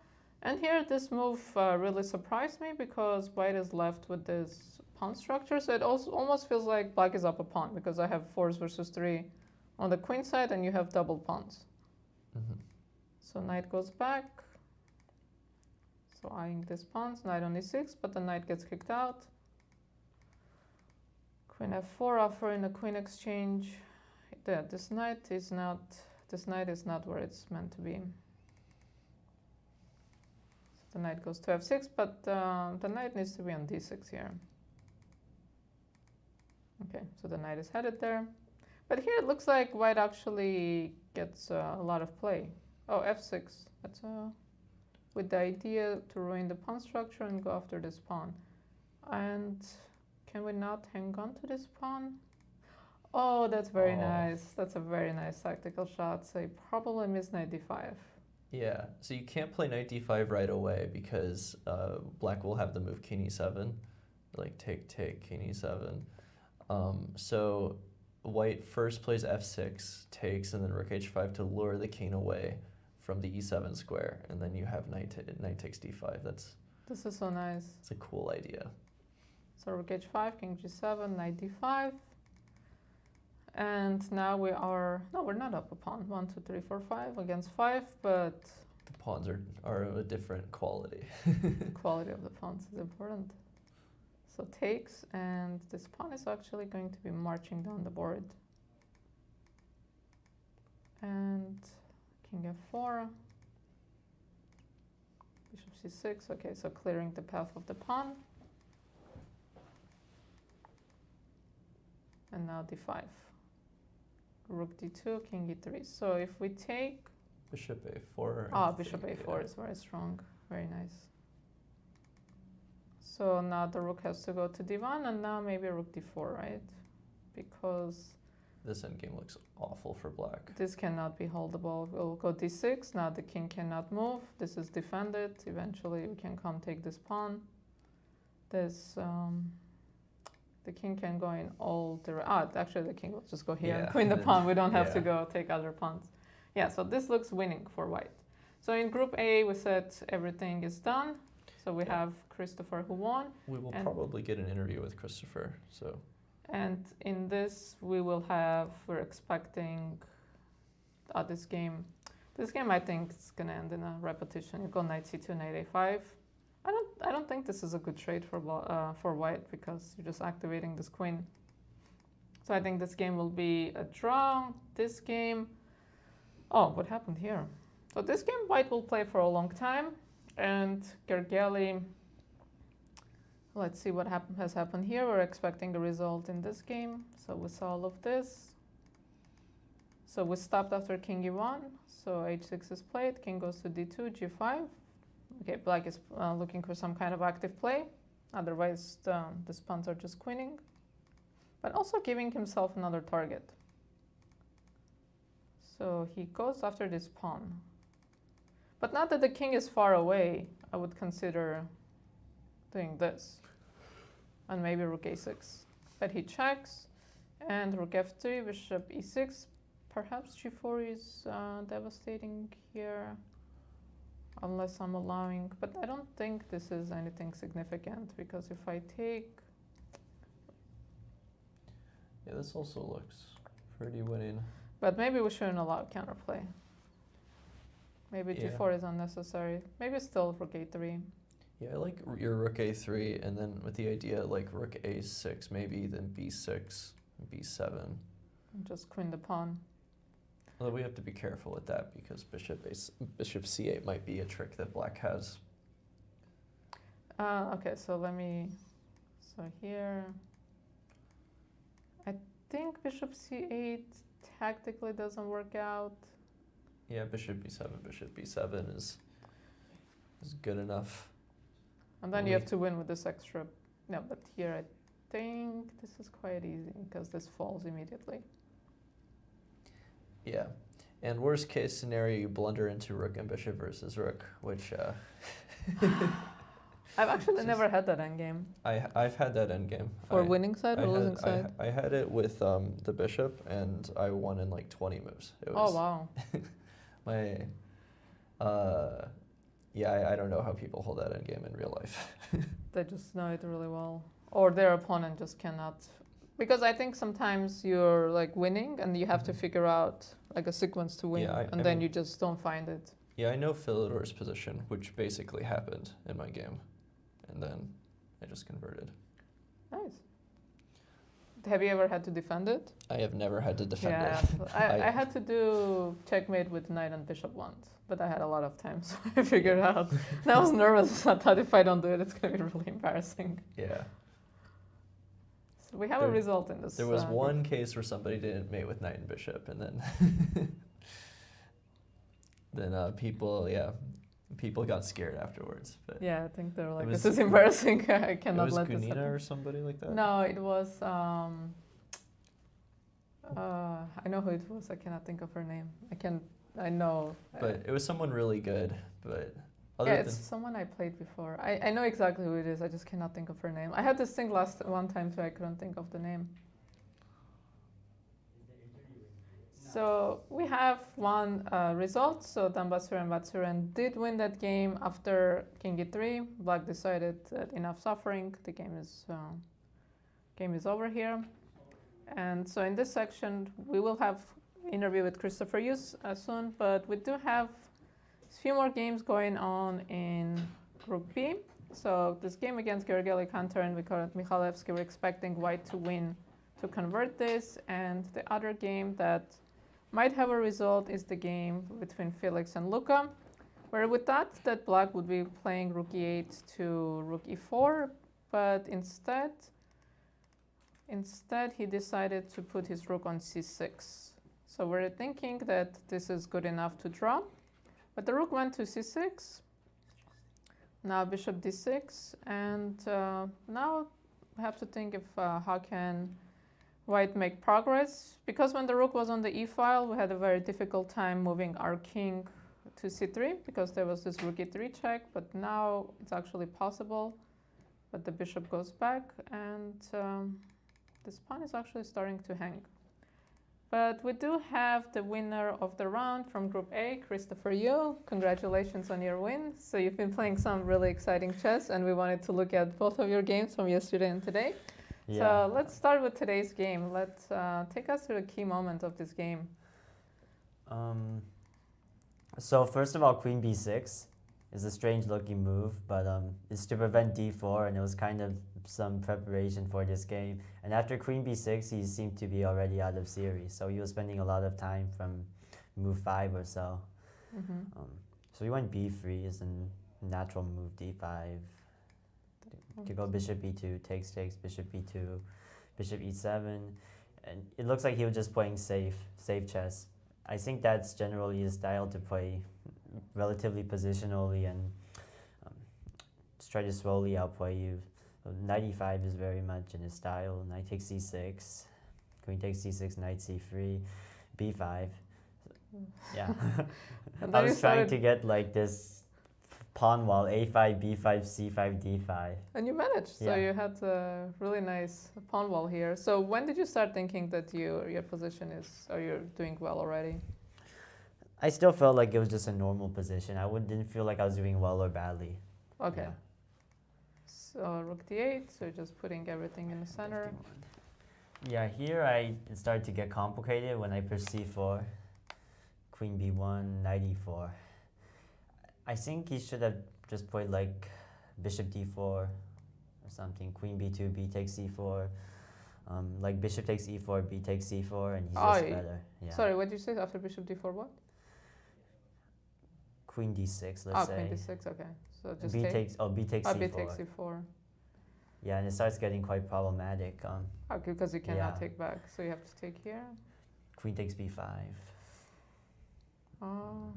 S3: and here this move really surprised me because White is left with this pawn structure. So it also almost feels like Black is up a pawn because I have 4s versus 3 on the queen side, and you have double pawns.
S2: Mm-hmm.
S3: So Knight goes back. So eyeing these pawns, Knight on E6, but the Knight gets kicked out. Queen F4 offering a queen exchange. Yeah, this Knight is not where it's meant to be. So the Knight goes to F6, but the Knight needs to be on D6 here. Okay, so the Knight is headed there. But here it looks like White actually gets a lot of play. Oh, F6. That's with the idea to ruin the pawn structure and go after this pawn. And can we not hang on to this pawn? Oh, that's very nice. That's a very nice tactical shot. So you probably miss Knight D5.
S2: Yeah, so you can't play Knight D5 right away because Black will have the move King E7, like take, King E7. So White first plays F6, takes, and then Rook H5 to lure the king away from the E7 square, and then you have Knight takes D5.
S3: This is so nice.
S2: It's a cool idea.
S3: So Rook H5, King G7, Knight D5. And now we are, no, we're not up a pawn. 1, 2, 3, 4, 5 against 5, but
S2: the pawns are of a different quality.
S3: the quality of the pawns is important. So takes, and this pawn is actually going to be marching down the board. And King F4, Bishop C6. Okay, so clearing the path of the pawn. And now D5. Rook D2, King E3. So if we take...
S2: Bishop A4.
S3: Ah, Bishop A4 is very strong. Very nice. So now the rook has to go to D1, and now maybe Rook D4, right? Because...
S2: This endgame looks awful for Black.
S3: This cannot be holdable. We'll go D6. Now the king cannot move. This is defended. Eventually we can come take this pawn. This the king can go in all actually the king will just go here and
S2: Yeah,
S3: queen the
S2: then-
S3: pawn. We don't have to
S2: yeah.
S3: go take other pawns. Yeah, so this looks winning for white. So in group A, we said everything is done. So we
S2: Yeah.
S3: have Christopher who won.
S2: We will
S3: And-
S2: probably get an interview with Christopher. So
S3: And in this, we're expecting this game. This game, I think, is gonna end in a repetition. You go knight c2, knight a5. I don't think this is a good trade for white because you're just activating this queen. So I think this game will be a draw. This game, oh, what happened here? So this game, white will play for a long time, and Gergely. Let's see what has happened here. We're expecting a result in this game. So we saw all of this. So we stopped after king e1. So h6 is played. King goes to d2, g5. Okay, black is looking for some kind of active play. Otherwise, these pawns are just queening. But also giving himself another target. So he goes after this pawn. But now that the king is far away, I would consider doing this. And maybe rook a6. But he checks. And rook f3, bishop e6. Perhaps g4 is devastating here. Unless I'm allowing. But I don't think this is anything significant. Because if I take...
S2: yeah, this also looks pretty winning.
S3: But maybe we shouldn't allow counterplay. Maybe
S2: Yeah.
S3: g4 is unnecessary. Maybe still rook a3.
S2: Yeah, I like your rook a3, and then with the idea like rook a6, maybe then b6, b7.
S3: And just queen the pawn.
S2: Although we have to be careful with that because bishop c8 might be a trick that black has.
S3: Okay, so so here, I think bishop c8 tactically doesn't work out.
S2: Yeah, bishop b7 is good enough.
S3: And then you have to win with this extra. No, but here I think this is quite easy because this falls immediately.
S2: Yeah, and worst case scenario, you blunder into rook and bishop versus rook, which
S3: I've actually never had that endgame.
S2: I've had that endgame.
S3: For winning side or losing
S2: I
S3: side?
S2: I had it with the bishop, and I won in like 20 moves. It
S3: Oh,
S2: was
S3: wow.
S2: my yeah, I don't know how people hold that endgame in real life.
S3: They just know it really well. Or their opponent just cannot. Because I think sometimes you're like winning and you have to figure out like a sequence to win.
S2: Yeah,
S3: and
S2: I
S3: then
S2: mean-
S3: you just don't find it.
S2: Yeah, I know Philidor's position, which basically happened in my game, and then I just converted.
S3: Nice. Have you ever had to defend it?
S2: I have never had to defend
S3: Yeah,
S2: it.
S3: I had to do checkmate with knight and bishop once, but I had a lot of time, so I figured out. And I was nervous. I thought if I don't do it, it's going to be really embarrassing.
S2: Yeah.
S3: So we have a result in this.
S2: There was one
S3: group.
S2: case where somebody didn't mate with knight and bishop, and then then people got scared afterwards. But
S3: Yeah, I think they were like,
S2: was-
S3: this is embarrassing. I
S2: it
S3: cannot
S2: was
S3: let this
S2: Gunina
S3: happen.
S2: or somebody like that.
S3: No, it was. I know who it was. I cannot think of her name. I know.
S2: But it was someone really good. But
S3: Yeah,
S2: other
S3: it's someone I played before. I know exactly who it is. I just cannot think of her name. I had this thing one time too. I couldn't think of the name. So we have one result. So Dambasuren Batsuren did win that game after king e3. Black decided that enough suffering. The game is over here. And so in this section, we will have interview with Christopher Hughes soon. But we do have a few more games going on in Group B. So this game against Gergely Kantor and Mikhalevski, we're expecting white to win to convert this. And the other game that might have a result is the game between Felix and Luka, where we thought that black would be playing rook e8 to rook e4, but instead he decided to put his rook on c6. So we're thinking that this is good enough to draw, but the rook went to c6. Now bishop d6, and now we have to think if how can white make progress, because when the rook was on the e-file, we had a very difficult time moving our king to c3 because there was this rook e3 check, but now it's actually possible. But the bishop goes back, and this pawn is actually starting to hang. But we do have the winner of the round from Group A, Christopher Yu. Congratulations on your win. So you've been playing some really exciting chess, and we wanted to look at both of your games from yesterday and today.
S4: Yeah.
S3: So let's start with today's game. Let's take us through the key moments of this game.
S4: So first of all, Queen B6 is a strange looking move, but it's to prevent D4, and it was kind of some preparation for this game. And after Queen B6, he seemed to be already out of series, so he was spending a lot of time from move 5 or so. So he went B3 is a natural move, D5. To go bishop B2, takes, bishop B2, bishop E7, and it looks like he was just playing safe chess. I think that's generally his style, to play relatively positionally and just try to slowly outplay you. So knight E5 is very much in his style. Knight takes C6, queen takes C6, knight C3, B5. Yeah, I was trying to get like this pawn wall, A5, B5, C5, D5.
S3: And you managed, so you had a really nice pawn wall here. So when did you start thinking that your position is, or you're doing well already?
S4: I still felt like it was just a normal position. Didn't feel like I was doing well or badly.
S3: Okay.
S4: Yeah.
S3: So rook D8, so just putting everything in the center.
S4: Yeah, here it started to get complicated when I pressed C4, queen B1, knight E4. I think he should have just played like bishop D4 or something. Queen B2, B takes C4. Like bishop takes E4, B takes C4, and he's just better. Yeah.
S3: Sorry, what did you say after bishop D4? What?
S4: Queen D6, let's say.
S3: Queen D6. Okay. So just
S4: B takes C4.
S3: B takes C4.
S4: Yeah, and it starts getting quite problematic.
S3: Okay, because you cannot take back, so you have to take here.
S4: Queen takes B5.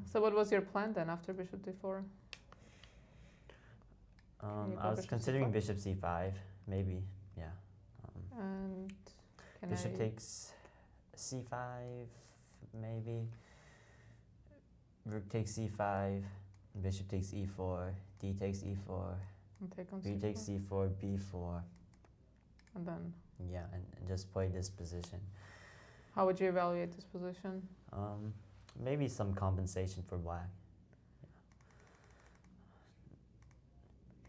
S3: So what was your plan then after bishop D4?
S4: I was considering C5? Bishop C5, maybe, yeah.
S3: And
S4: bishop takes C5, maybe. Rook takes C5, bishop takes E4, D takes E4, B takes C4, B4.
S3: And then?
S4: Yeah, and just play this position.
S3: How would you evaluate this position?
S4: Maybe some compensation for black.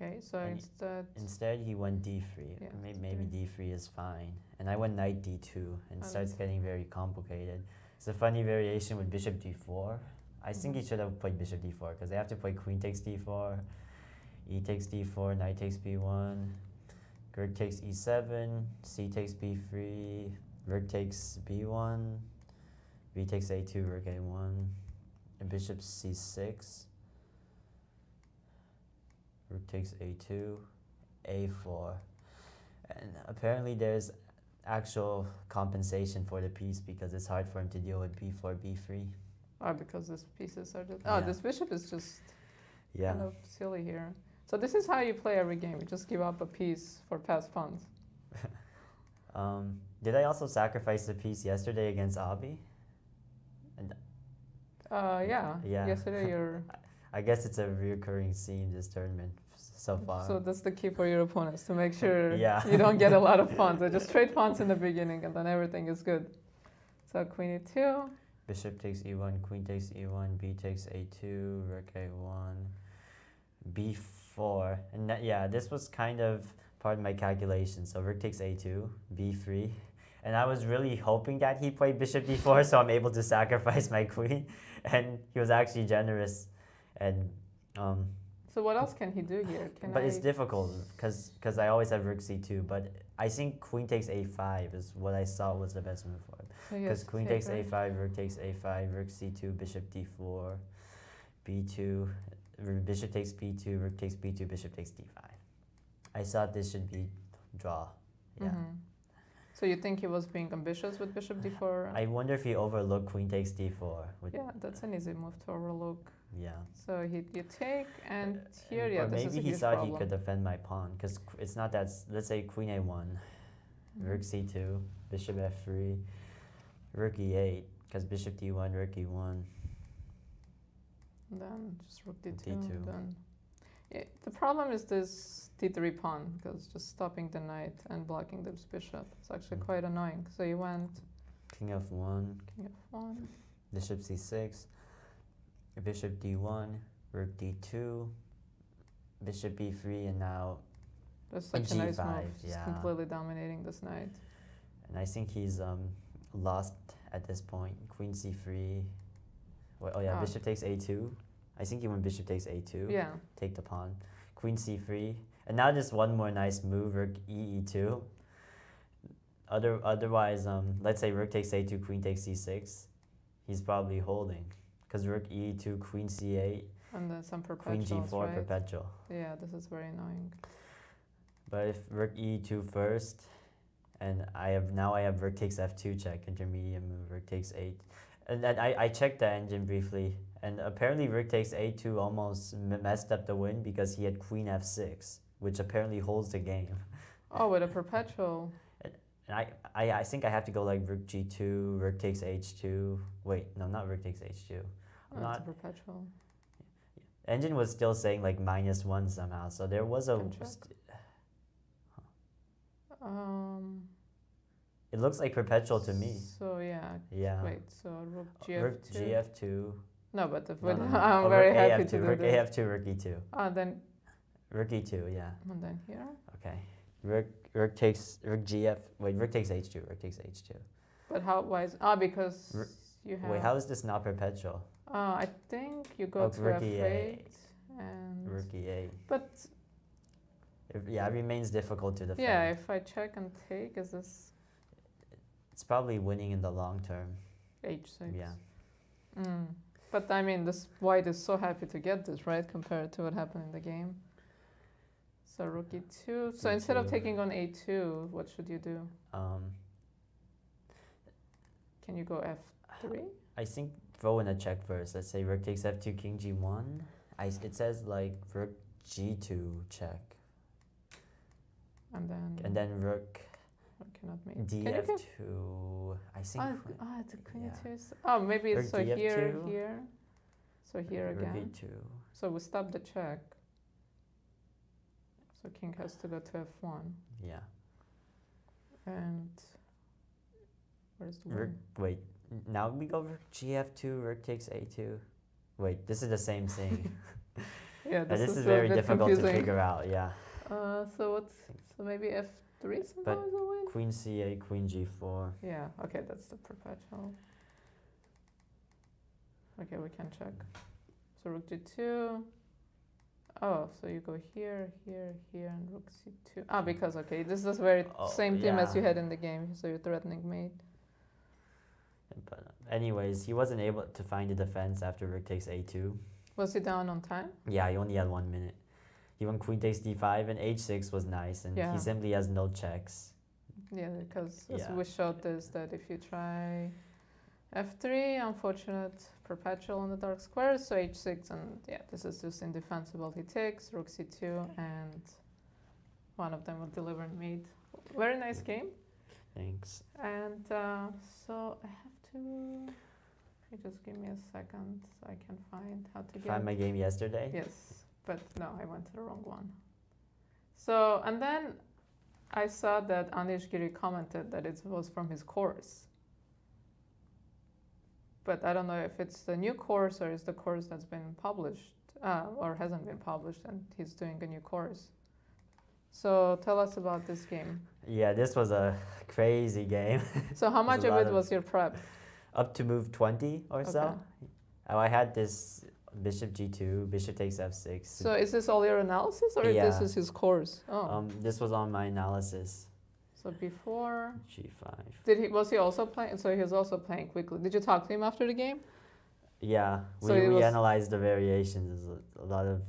S3: Yeah. Okay, so
S4: instead he went D3. Yeah, maybe D3 is fine. And I went knight D2, and it starts getting very complicated. It's a funny variation with bishop D4. I think he should have played bishop D4, because they have to play queen takes D4, E takes D4, knight takes B1, rook takes E7, C takes B3, rook takes B1, B takes A2, rook A1, and bishop C6, rook takes A2, A4. And apparently there's actual compensation for the piece, because it's hard for him to deal with B4, B3.
S3: Because these pieces are just... this bishop is just kind of silly here. So this is how you play every game. You just give up a piece for passed pawns.
S4: Did I also sacrifice the piece yesterday against Abhi?
S3: Yeah. Yesterday you're...
S4: I guess it's a recurring theme this tournament so far.
S3: So that's the key for your opponents, to make sure you don't get a lot of pawns. So just trade pawns in the beginning, and then everything is good. So queen E2.
S4: Bishop takes E1, queen takes E1, B takes A2, rook A1, B4. And this was kind of part of my calculation. So rook takes A2, B3. And I was really hoping that he played bishop D4, so I'm able to sacrifice my queen. And he was actually generous. And
S3: so what else can he do here?
S4: It's difficult, because I always have rook C2. But I think queen takes A5 is what I saw was the best move for him. Because queen takes A5, rook takes A5, rook C2, bishop D4, B2, bishop takes B2, rook takes B2, bishop takes D5. I thought this should be draw. Yeah.
S3: So you think he was being ambitious with bishop D4?
S4: I wonder if he overlooked queen takes D4.
S3: Yeah, that's an easy move to overlook.
S4: Yeah.
S3: So you take, and here,
S4: or
S3: this is a
S4: maybe he
S3: huge
S4: thought
S3: problem.
S4: he could defend my pawn, because it's not that. Let's say queen A1, rook C2, bishop F3, rook E8, because bishop D1, rook E1.
S3: Then just rook D2.
S4: D2.
S3: Then. The problem is this d3 pawn, because just stopping the knight and blocking this bishop. It's actually quite annoying. So you went
S4: King f1,
S3: king f1.
S4: bishop c6, bishop d1, rook d2, bishop b3, and now
S3: That's such a nice
S4: g5,
S3: move. Just
S4: yeah.
S3: completely dominating this knight.
S4: And I think he's lost at this point. Queen c3. Well, oh yeah,
S3: Oh.
S4: bishop takes a2. I think he went bishop takes a2.
S3: Yeah.
S4: Take the pawn. Queen c3. And now just one more nice move, rook e2. Otherwise, let's say rook takes a2, queen takes c6. He's probably holding. Because rook e2, queen c8,
S3: And then some
S4: queen
S3: perpetuals,
S4: g4,
S3: right?
S4: perpetual.
S3: Yeah, this is very annoying.
S4: But if rook e2 first, and I have rook takes f2 check, intermediate move, rook takes 8. And then I checked the engine briefly, and apparently rook takes a2 almost messed up the win because he had queen f6, which apparently holds the game.
S3: Oh, with a perpetual.
S4: And I think I have to go like rook g2, rook takes h2. Wait, no, not rook takes h2.
S3: Oh,
S4: not
S3: it's a perpetual.
S4: engine was still saying like -1 somehow, so there was a.
S3: Can check.
S4: It looks like perpetual to me.
S3: So yeah.
S4: Yeah.
S3: Wait. So rook gf2.
S4: Rook gf2.
S3: No, but if
S4: No, no, no.
S3: I'm
S4: Oh,
S3: very
S4: rook
S3: happy
S4: AF2,
S3: to do
S4: rook
S3: this.
S4: AF2, rook e2.
S3: Then
S4: Rook e2, yeah.
S3: and then here.
S4: Okay. Rook takes rook gf. Wait, rook takes h2. Rook takes h2.
S3: But how? Why is because you have?
S4: Wait, how is this not perpetual?
S3: I think you go
S4: Oh,
S3: to
S4: rook
S3: f8
S4: e8.
S3: and.
S4: Rook e8.
S3: But
S4: Yeah, it remains difficult to defend.
S3: yeah, if I check and take, is this
S4: It's probably winning in the long term.
S3: h6?
S4: Yeah.
S3: But I mean, this white is so happy to get this, right? Compared to what happened in the game. So rook e2. So instead of
S4: E2.
S3: taking on a2, what should you do? Can you go f3?
S4: I think throw in a check first. Let's say rook takes f2, king g1. It says like rook g2 check.
S3: And then.
S4: And then rook
S3: I cannot make.
S4: df2. I think.
S3: The queen
S4: yeah.
S3: e2. Oh, maybe
S4: Rook
S3: it's so here,
S4: df2.
S3: here. So here
S4: rook
S3: again.
S4: e2.
S3: So we stop the check. So king has to go to f1.
S4: Yeah.
S3: And where's the
S4: Rook,
S3: win?
S4: wait, now we go rook gf2, rook takes a2. Wait, this is the same thing.
S3: Yeah,
S4: This is
S3: a
S4: very
S3: bit
S4: difficult to
S3: confusing.
S4: figure out, yeah.
S3: So maybe f3 somehow is a win?
S4: Queen c8, queen g4.
S3: Yeah, okay, that's the perpetual. Okay, we can check. So rook g2. Oh, so you go here, here, here, and rook c2. Ah, because, okay, this is very same theme as
S4: yeah.
S3: you had in the game, so you're threatening mate.
S4: But anyways, he wasn't able to find the defense after rook takes a2.
S3: Was he down on time?
S4: Yeah, he only had 1 minute. He went queen takes d5, and h6 was nice, and
S3: Yeah.
S4: he simply has no checks.
S3: Yeah, because as
S4: Yeah.
S3: we showed this, that if you try f3, unfortunate perpetual on the dark squares, so h6, and yeah, this is just indefensible. He takes, rook c2, and one of them will deliver and mate. Very nice game.
S4: Thanks.
S3: And so I have to, you just give me a second so I can find how to get.
S4: Find my game yesterday?
S3: Yes, but no, I went to the wrong one. So, and then I saw that Anish Giri commented that it was from his course. But I don't know if it's the new course or is the course that's been published or hasn't been published and he's doing a new course. So tell us about this game.
S4: Yeah, this was a crazy game.
S3: So how much
S4: There's a
S3: of
S4: lot
S3: it was your prep?
S4: Up to move 20 or so.
S3: Okay.
S4: Oh, I had this bishop g2, bishop takes f6.
S3: So is this all your analysis or this
S4: Yeah.
S3: is his course? Oh,
S4: This was on my analysis.
S3: so before,
S4: g5.
S3: was he also playing? So he was also playing quickly. Did you talk to him after the game?
S4: Yeah,
S3: So
S4: we
S3: it was-
S4: analyzed the variations. There's a lot of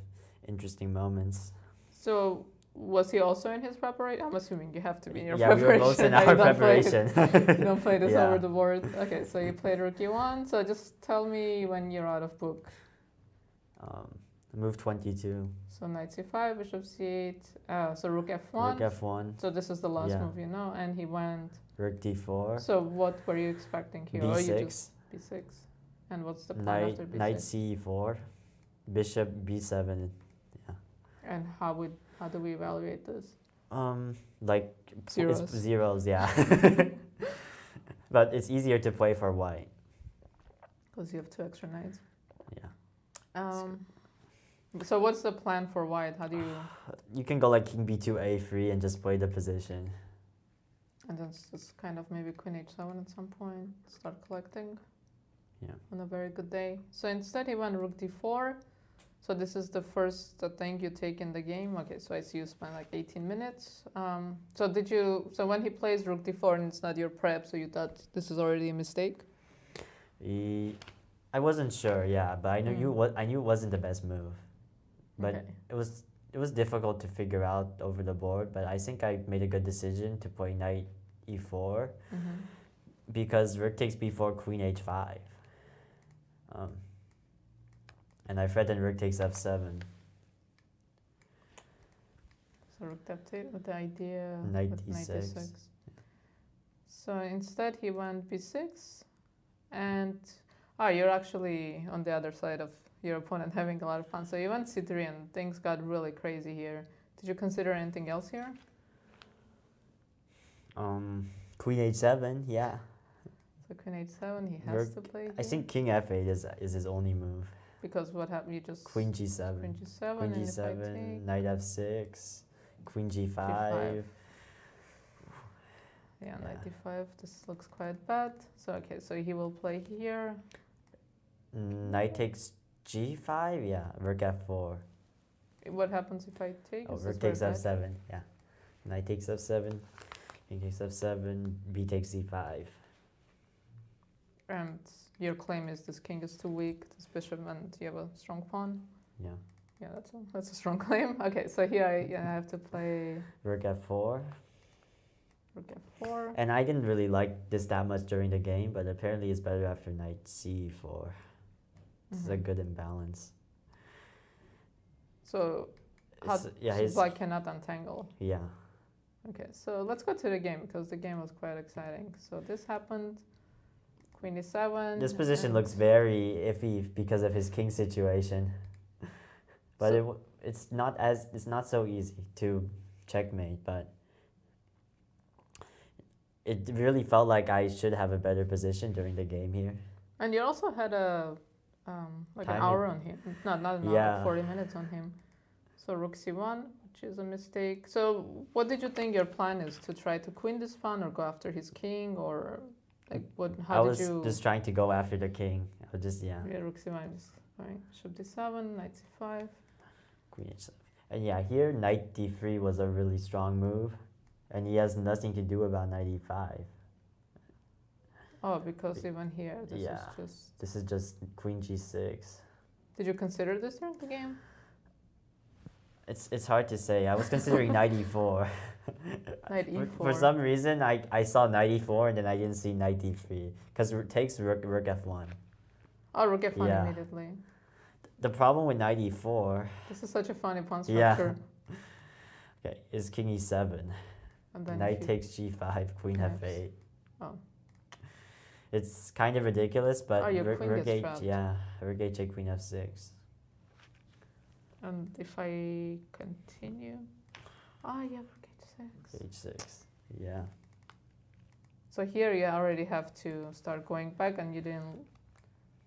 S4: interesting moments.
S3: So was he also in his preparation? I'm assuming you have to be in your
S4: Yeah, we
S3: preparation.
S4: were both in
S3: right?
S4: our
S3: You don't play it-
S4: preparation.
S3: You don't play this
S4: Yeah.
S3: over the board. Okay, so you played rook e1. So just tell me when you're out of book.
S4: Move 22.
S3: So knight c5, bishop c8, so rook f1.
S4: Rook f1.
S3: So this is the last
S4: Yeah.
S3: move, you know, and he went.
S4: Rook d4.
S3: So what were you expecting here? Or you
S4: b6.
S3: just b6. And what's the plan
S4: Knight,
S3: after b6?
S4: knight c4. Bishop b7. Yeah.
S3: And how do we evaluate this?
S4: Like
S3: Zeros.
S4: It's zeros, yeah. But it's easier to play for white.
S3: Because you have 2 extra knights.
S4: Yeah.
S3: So what's the plan for white? How do you...
S4: You can go like king b2, a3 and just play the position.
S3: And then just kind of maybe queen h7 at some point, start collecting.
S4: Yeah.
S3: On a very good day. So instead he went rook d4. So this is the first thing you take in the game. Okay, so I see you spent like 18 minutes. So when he plays rook d4 and it's not your prep, so you thought this is already a mistake?
S4: I wasn't sure, yeah, but I knew I knew it wasn't the best move. But
S3: Okay.
S4: it was difficult to figure out over the board, but I think I made a good decision to play knight e4 because rook takes b4, queen h5. And I threatened rook takes f7.
S3: So rook d8 with the idea
S4: Knight
S3: with knight
S4: d6.
S3: d6. So instead he went b6, and you're actually on the other side of your opponent having a lot of fun. So you went c3 and things got really crazy here. Did you consider anything else here?
S4: Queen h7, yeah.
S3: So queen h7, he has to play here.
S4: I think king f8 is his only move.
S3: Because what happened? You just
S4: Queen g7.
S3: Queen g7.
S4: Queen
S3: and if I
S4: g7,
S3: take
S4: knight f6, queen g5.
S3: G5. Yeah, knight d5. This looks quite bad. So okay, so he will play here.
S4: Knight takes g5, yeah. Rook f4.
S3: What happens if I take?
S4: Oh,
S3: Is
S4: rook
S3: this
S4: takes
S3: very bad?
S4: f7, yeah. Knight takes f7, king takes f7, b takes c5.
S3: And your claim is this king is too weak, this bishop, and you have a strong pawn.
S4: Yeah.
S3: Yeah, that's a strong claim. Okay, so here I have to play
S4: Rook f4.
S3: rook f4.
S4: And I didn't really like this that much during the game, but apparently it's better after knight c4. This is a good imbalance.
S3: So,
S4: his
S3: black cannot untangle.
S4: Yeah.
S3: Okay, so let's go to the game because the game was quite exciting. So this happened. Queen e7.
S4: This position
S3: and
S4: looks very iffy because of his king situation. But
S3: So-
S4: it's not so easy to checkmate, but it really felt like I should have a better position during the game here.
S3: And you also had a like an
S4: Timing.
S3: hour on him. Not an hour,
S4: Yeah.
S3: 40 minutes on him. So rook c1, which is a mistake. So what did you think your plan is? To try to queen this pawn or go after his king, or like what?
S4: I
S3: How
S4: was
S3: did you?
S4: just trying to go after the king. I was just
S3: Yeah, rook c1 is fine. Bishop d7, knight c5.
S4: Queen h7. And yeah, here knight d3 was a really strong move, and he has nothing to do about knight e5.
S3: Oh, because even here, this
S4: Yeah.
S3: is just.
S4: This is just queen g6.
S3: Did you consider this during the game?
S4: It's hard to say. I was considering knight e4.
S3: Knight e4.
S4: For some reason, I saw knight e4 and then I didn't see knight d3 because it takes rook f1.
S3: Oh, rook f1
S4: Yeah.
S3: immediately.
S4: The problem with knight e4,
S3: This is such a funny pawn
S4: Yeah.
S3: structure.
S4: okay, is king e7.
S3: And then
S4: Knight
S3: if you-
S4: takes g5, queen
S3: Yes.
S4: f8.
S3: Oh.
S4: It's kind of ridiculous, but
S3: Oh, your
S4: rook
S3: queen gets
S4: h,
S3: trapped.
S4: yeah, rook h, queen f6.
S3: And if I continue, yeah, rook h6.
S4: h6, yeah.
S3: So here you already have to start going back, and you didn't.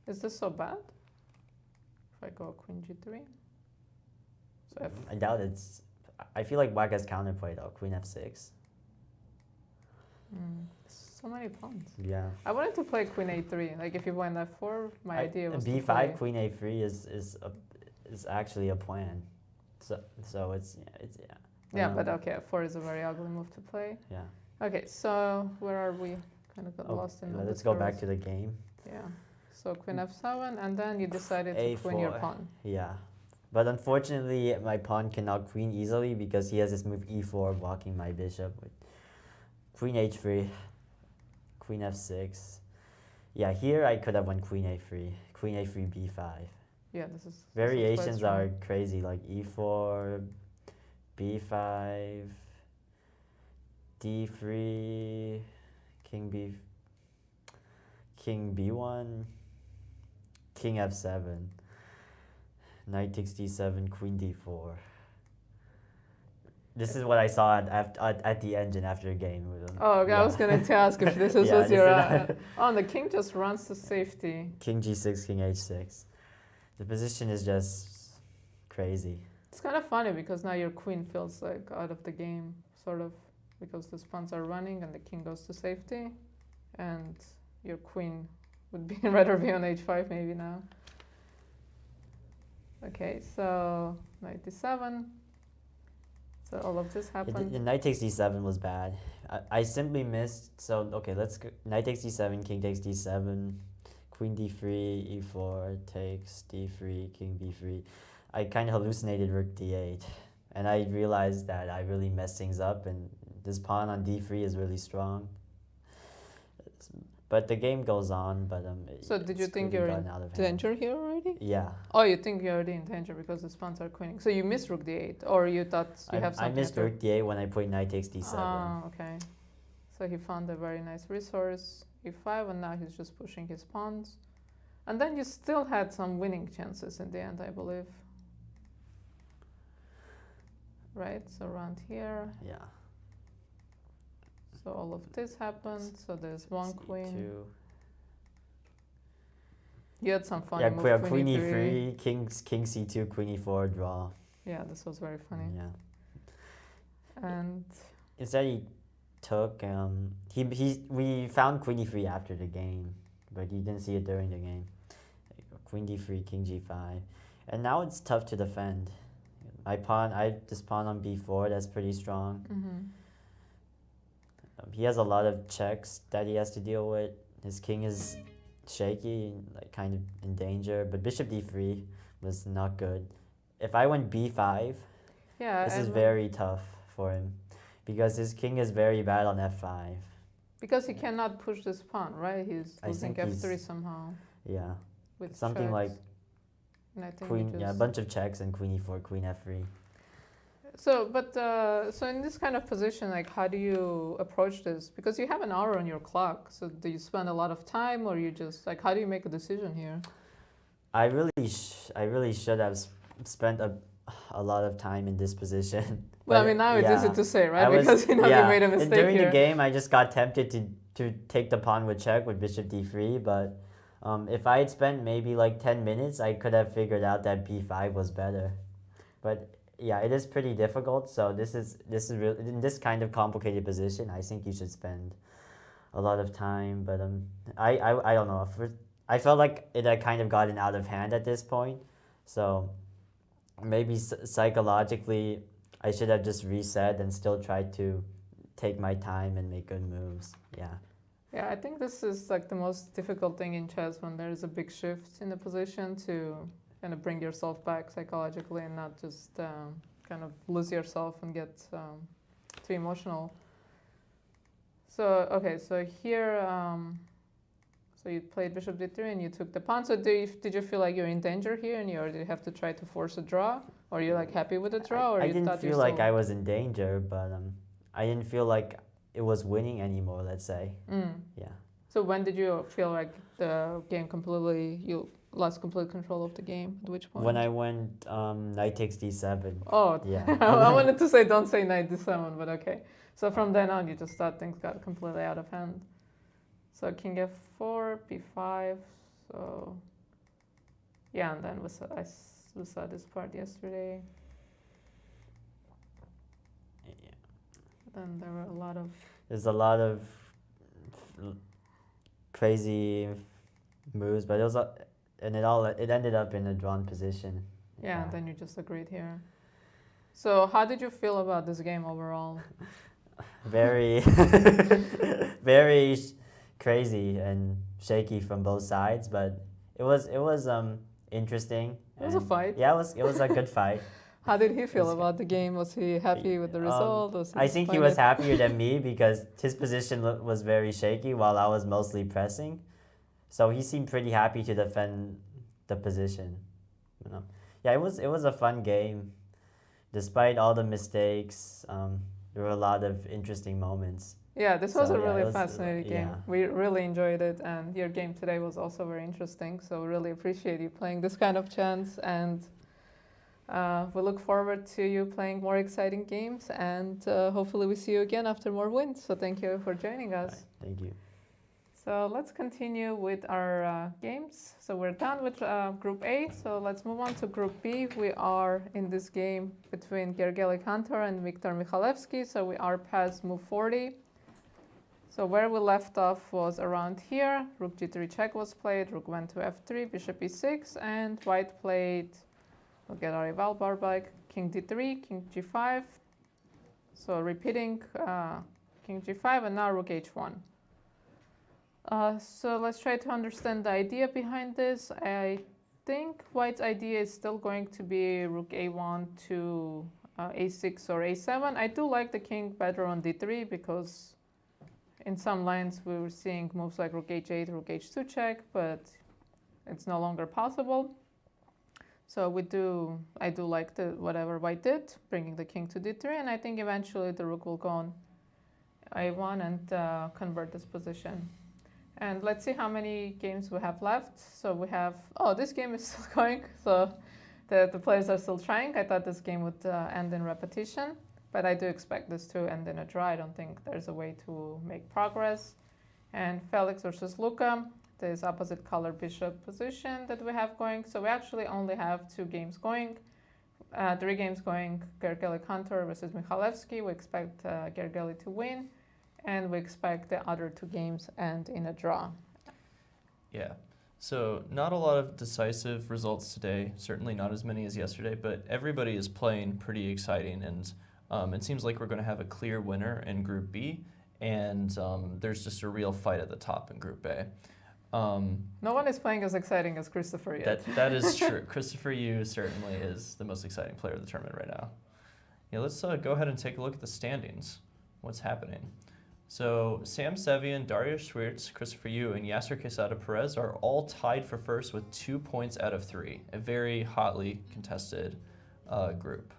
S3: Is this so bad? If I go queen g3. So
S4: I doubt it's. I feel like black has counterplay though. Queen f6.
S3: So many pawns.
S4: Yeah.
S3: I wanted to play queen a3. Like if you went f4, my idea was to
S4: b5,
S3: play.
S4: queen a3 is actually a plan. So it's yeah.
S3: Yeah, but okay, f4 is a very ugly move to play.
S4: Yeah.
S3: Okay, so where are we? Kind of got
S4: Oh,
S3: lost in all
S4: let's
S3: the
S4: go back
S3: curves.
S4: to the game.
S3: Yeah. So queen f7, and then you decided to queen your
S4: A4.
S3: pawn.
S4: Yeah. But unfortunately, my pawn cannot queen easily because he has this move e4 blocking my bishop with queen h3, queen f6. Yeah, here I could have won queen a3, queen a3, b5.
S3: Yeah, this is quite
S4: Variations
S3: strong.
S4: are crazy, like e4, b5, d3, king b1, king f7, knight takes d7, queen d4. This is what I saw at the engine after a game.
S3: Oh, okay, I was going to ask if this is
S4: Yeah,
S3: what your... oh, and the king just runs to safety.
S4: King g6, king h6. The position is just crazy.
S3: It's kind of funny because now your queen feels like out of the game, sort of, because the pawns are running and the king goes to safety, and your queen would be rather be on h5 maybe now. Okay, so knight d7. So all of this happened.
S4: Knight takes d7 was bad. I simply missed. So okay, let's go. Knight takes d7, king takes d7, queen d3, e4 takes d3, king b3. I kind of hallucinated rook d8, and I realized that I really messed things up, and this pawn on d3 is really strong. But the game goes on. But
S3: so did you think you're in danger here already?
S4: Yeah.
S3: Oh, you think you're already in danger because the pawns are queening. So you missed rook d8, or you thought you have something?
S4: I missed rook d8 when I played knight takes d7.
S3: Ah, okay. So he found a very nice resource, e5, and now he's just pushing his pawns. And then you still had some winning chances in the end, I believe. Right, so around here.
S4: Yeah.
S3: So all of this happened. So there's one queen. You had some fun.
S4: Yeah, queen e3, king c2, queen e4, draw.
S3: Yeah, this was very funny.
S4: Yeah.
S3: And
S4: instead he took we found queen e3 after the game, but you didn't see it during the game. Queen d3, king g5, and now it's tough to defend. This pawn on b4, that's pretty strong. He has a lot of checks that he has to deal with. His king is shaky, like kind of in danger. But bishop d3 was not good. If I went b5, this is very tough for him, because his king is very bad on f5.
S3: Because he cannot push this pawn, right? He's losing f3 somehow.
S4: Yeah.
S3: With
S4: something
S3: checks.
S4: Like queen, a bunch of checks, and queen e4, queen f3.
S3: So, so in this kind of position, like, how do you approach this? Because you have an hour on your clock. So, do you spend a lot of time, or you just like, how do you make a decision here?
S4: I really should have spent a lot of time in this position.
S3: Well, I mean, now it's easy to say, right? Because you made a mistake
S4: during
S3: here.
S4: the game, I just got tempted to take the pawn with check with bishop d3, but if I had spent maybe like 10 minutes, I could have figured out that b5 was better. But yeah, it is pretty difficult. So this is really, in this kind of complicated position, I think you should spend a lot of time. But I don't know. I felt like it had kind of gotten out of hand at this point. So maybe psychologically, I should have just reset and still tried to take my time and make good moves. Yeah.
S3: Yeah, I think this is like the most difficult thing in chess, when there is a big shift in the position, to kind of bring yourself back psychologically and not just kind of lose yourself and get too emotional. So, okay, so here, so you played bishop d3 and you took the pawn. So did you feel like you're in danger here, and or did you have to try to force a draw? Or you're like happy with the draw? Or
S4: I didn't feel like I was in danger, but I didn't feel like it was winning anymore, let's say. Yeah.
S3: So when did you feel like the game you lost complete control of the game? At which point?
S4: When I went knight takes d7.
S3: Oh, yeah. I wanted to say don't say knight d7, but okay. So from then on, you just thought things got completely out of hand. So king f4, b5. So yeah, and then we saw this part yesterday. Then there were
S4: there's a lot of crazy moves, but it ended up in a drawn position.
S3: Yeah, and then you just agreed here. So how did you feel about this game overall?
S4: Very very crazy and shaky from both sides, but it was interesting.
S3: It was a fight.
S4: Yeah, it was a good fight.
S3: How did he feel about the game? Was he happy with the result?
S4: I think he was happier than me, because his position was very shaky while I was mostly pressing. So he seemed pretty happy to defend the position. Yeah, it was a fun game. Despite all the mistakes, there were a lot of interesting moments.
S3: Yeah, this was a really fascinating game. Yeah. We really enjoyed it, and your game today was also very interesting. So we really appreciate you playing this kind of chance. And We look forward to you playing more exciting games, and hopefully we see you again after more wins. So thank you for joining us.
S4: Thank you.
S3: So let's continue with our games. So we're done with Group A. So let's move on to Group B. We are in this game between Gergely Kantor and Viktor Mikhalevski. So we are past move 40. So where we left off was around here. Rook g3 check was played. Rook went to f3, bishop e6, and white played, we'll get our rival Barbike, king d3, king g5. So repeating king g5, and now rook h1. So let's try to understand the idea behind this. I think white's idea is still going to be rook a1 to a6 or a7. I do like the king better on d3 because in some lines we were seeing moves like rook h8, rook h2 check, but it's no longer possible. So I do like whatever white did, bringing the king to d3, and I think eventually the rook will go on a1 and convert this position. And let's see how many games we have left. So we have, this game is still going, so the players are still trying. I thought this game would end in repetition, but I do expect this to end in a draw. I don't think there's a way to make progress. And Felix versus Luka, this opposite color bishop position that we have going. So we actually only have 2 games going, 3 games going. Gergely Kantor versus Mikhalevski. We expect Gergely to win, and we expect the other 2 games end in a draw.
S2: Yeah, so not a lot of decisive results today, certainly not as many as yesterday, but everybody is playing pretty exciting, and it seems like we're going to have a clear winner in Group B, and there's just a real fight at the top in Group A.
S3: No one is playing as exciting as Christopher yet.
S2: That is true. Christopher Yu certainly is the most exciting player of the tournament right now. Yeah, let's go ahead and take a look at the standings. What's happening? So Sam Sevian, Dariusz Swiercz, Christopher Yu, and Yasser Quesada Perez are all tied for first with 2 points out of 3. A very hotly contested group.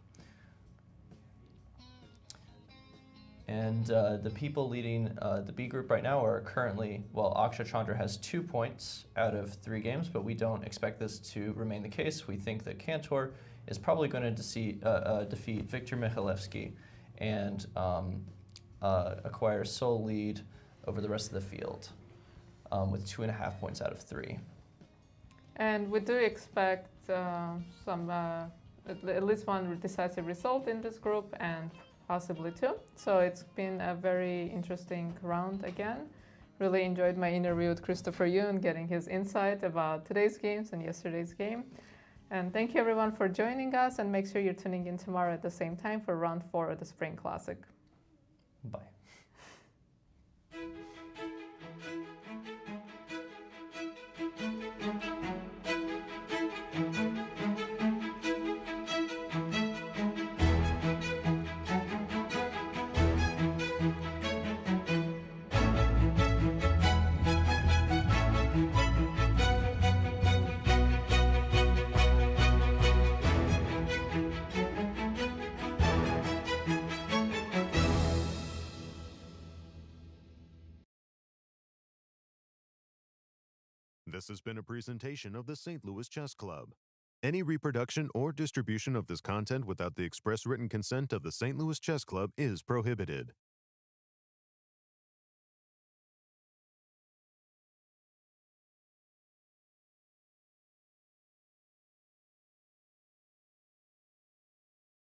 S2: And the people leading the B group right now are currently, Akshat Chandra has 2 points out of 3 games, but we don't expect this to remain the case. We think that Kantor is probably going to defeat Viktor Mikhalevski and acquire sole lead over the rest of the field with 2.5 points out of 3.
S3: And we do expect some at least one decisive result in this group, and possibly 2. So it's been a very interesting round again. Really enjoyed my interview with Christopher Yu and getting his insight about today's games and yesterday's game. And thank you everyone for joining us, and make sure you're tuning in tomorrow at the same time for round 4 of the Spring Classic.
S2: Bye.
S1: This has been a presentation of the St. Louis Chess Club. Any reproduction or distribution of this content without the express written consent of the St. Louis Chess Club is prohibited.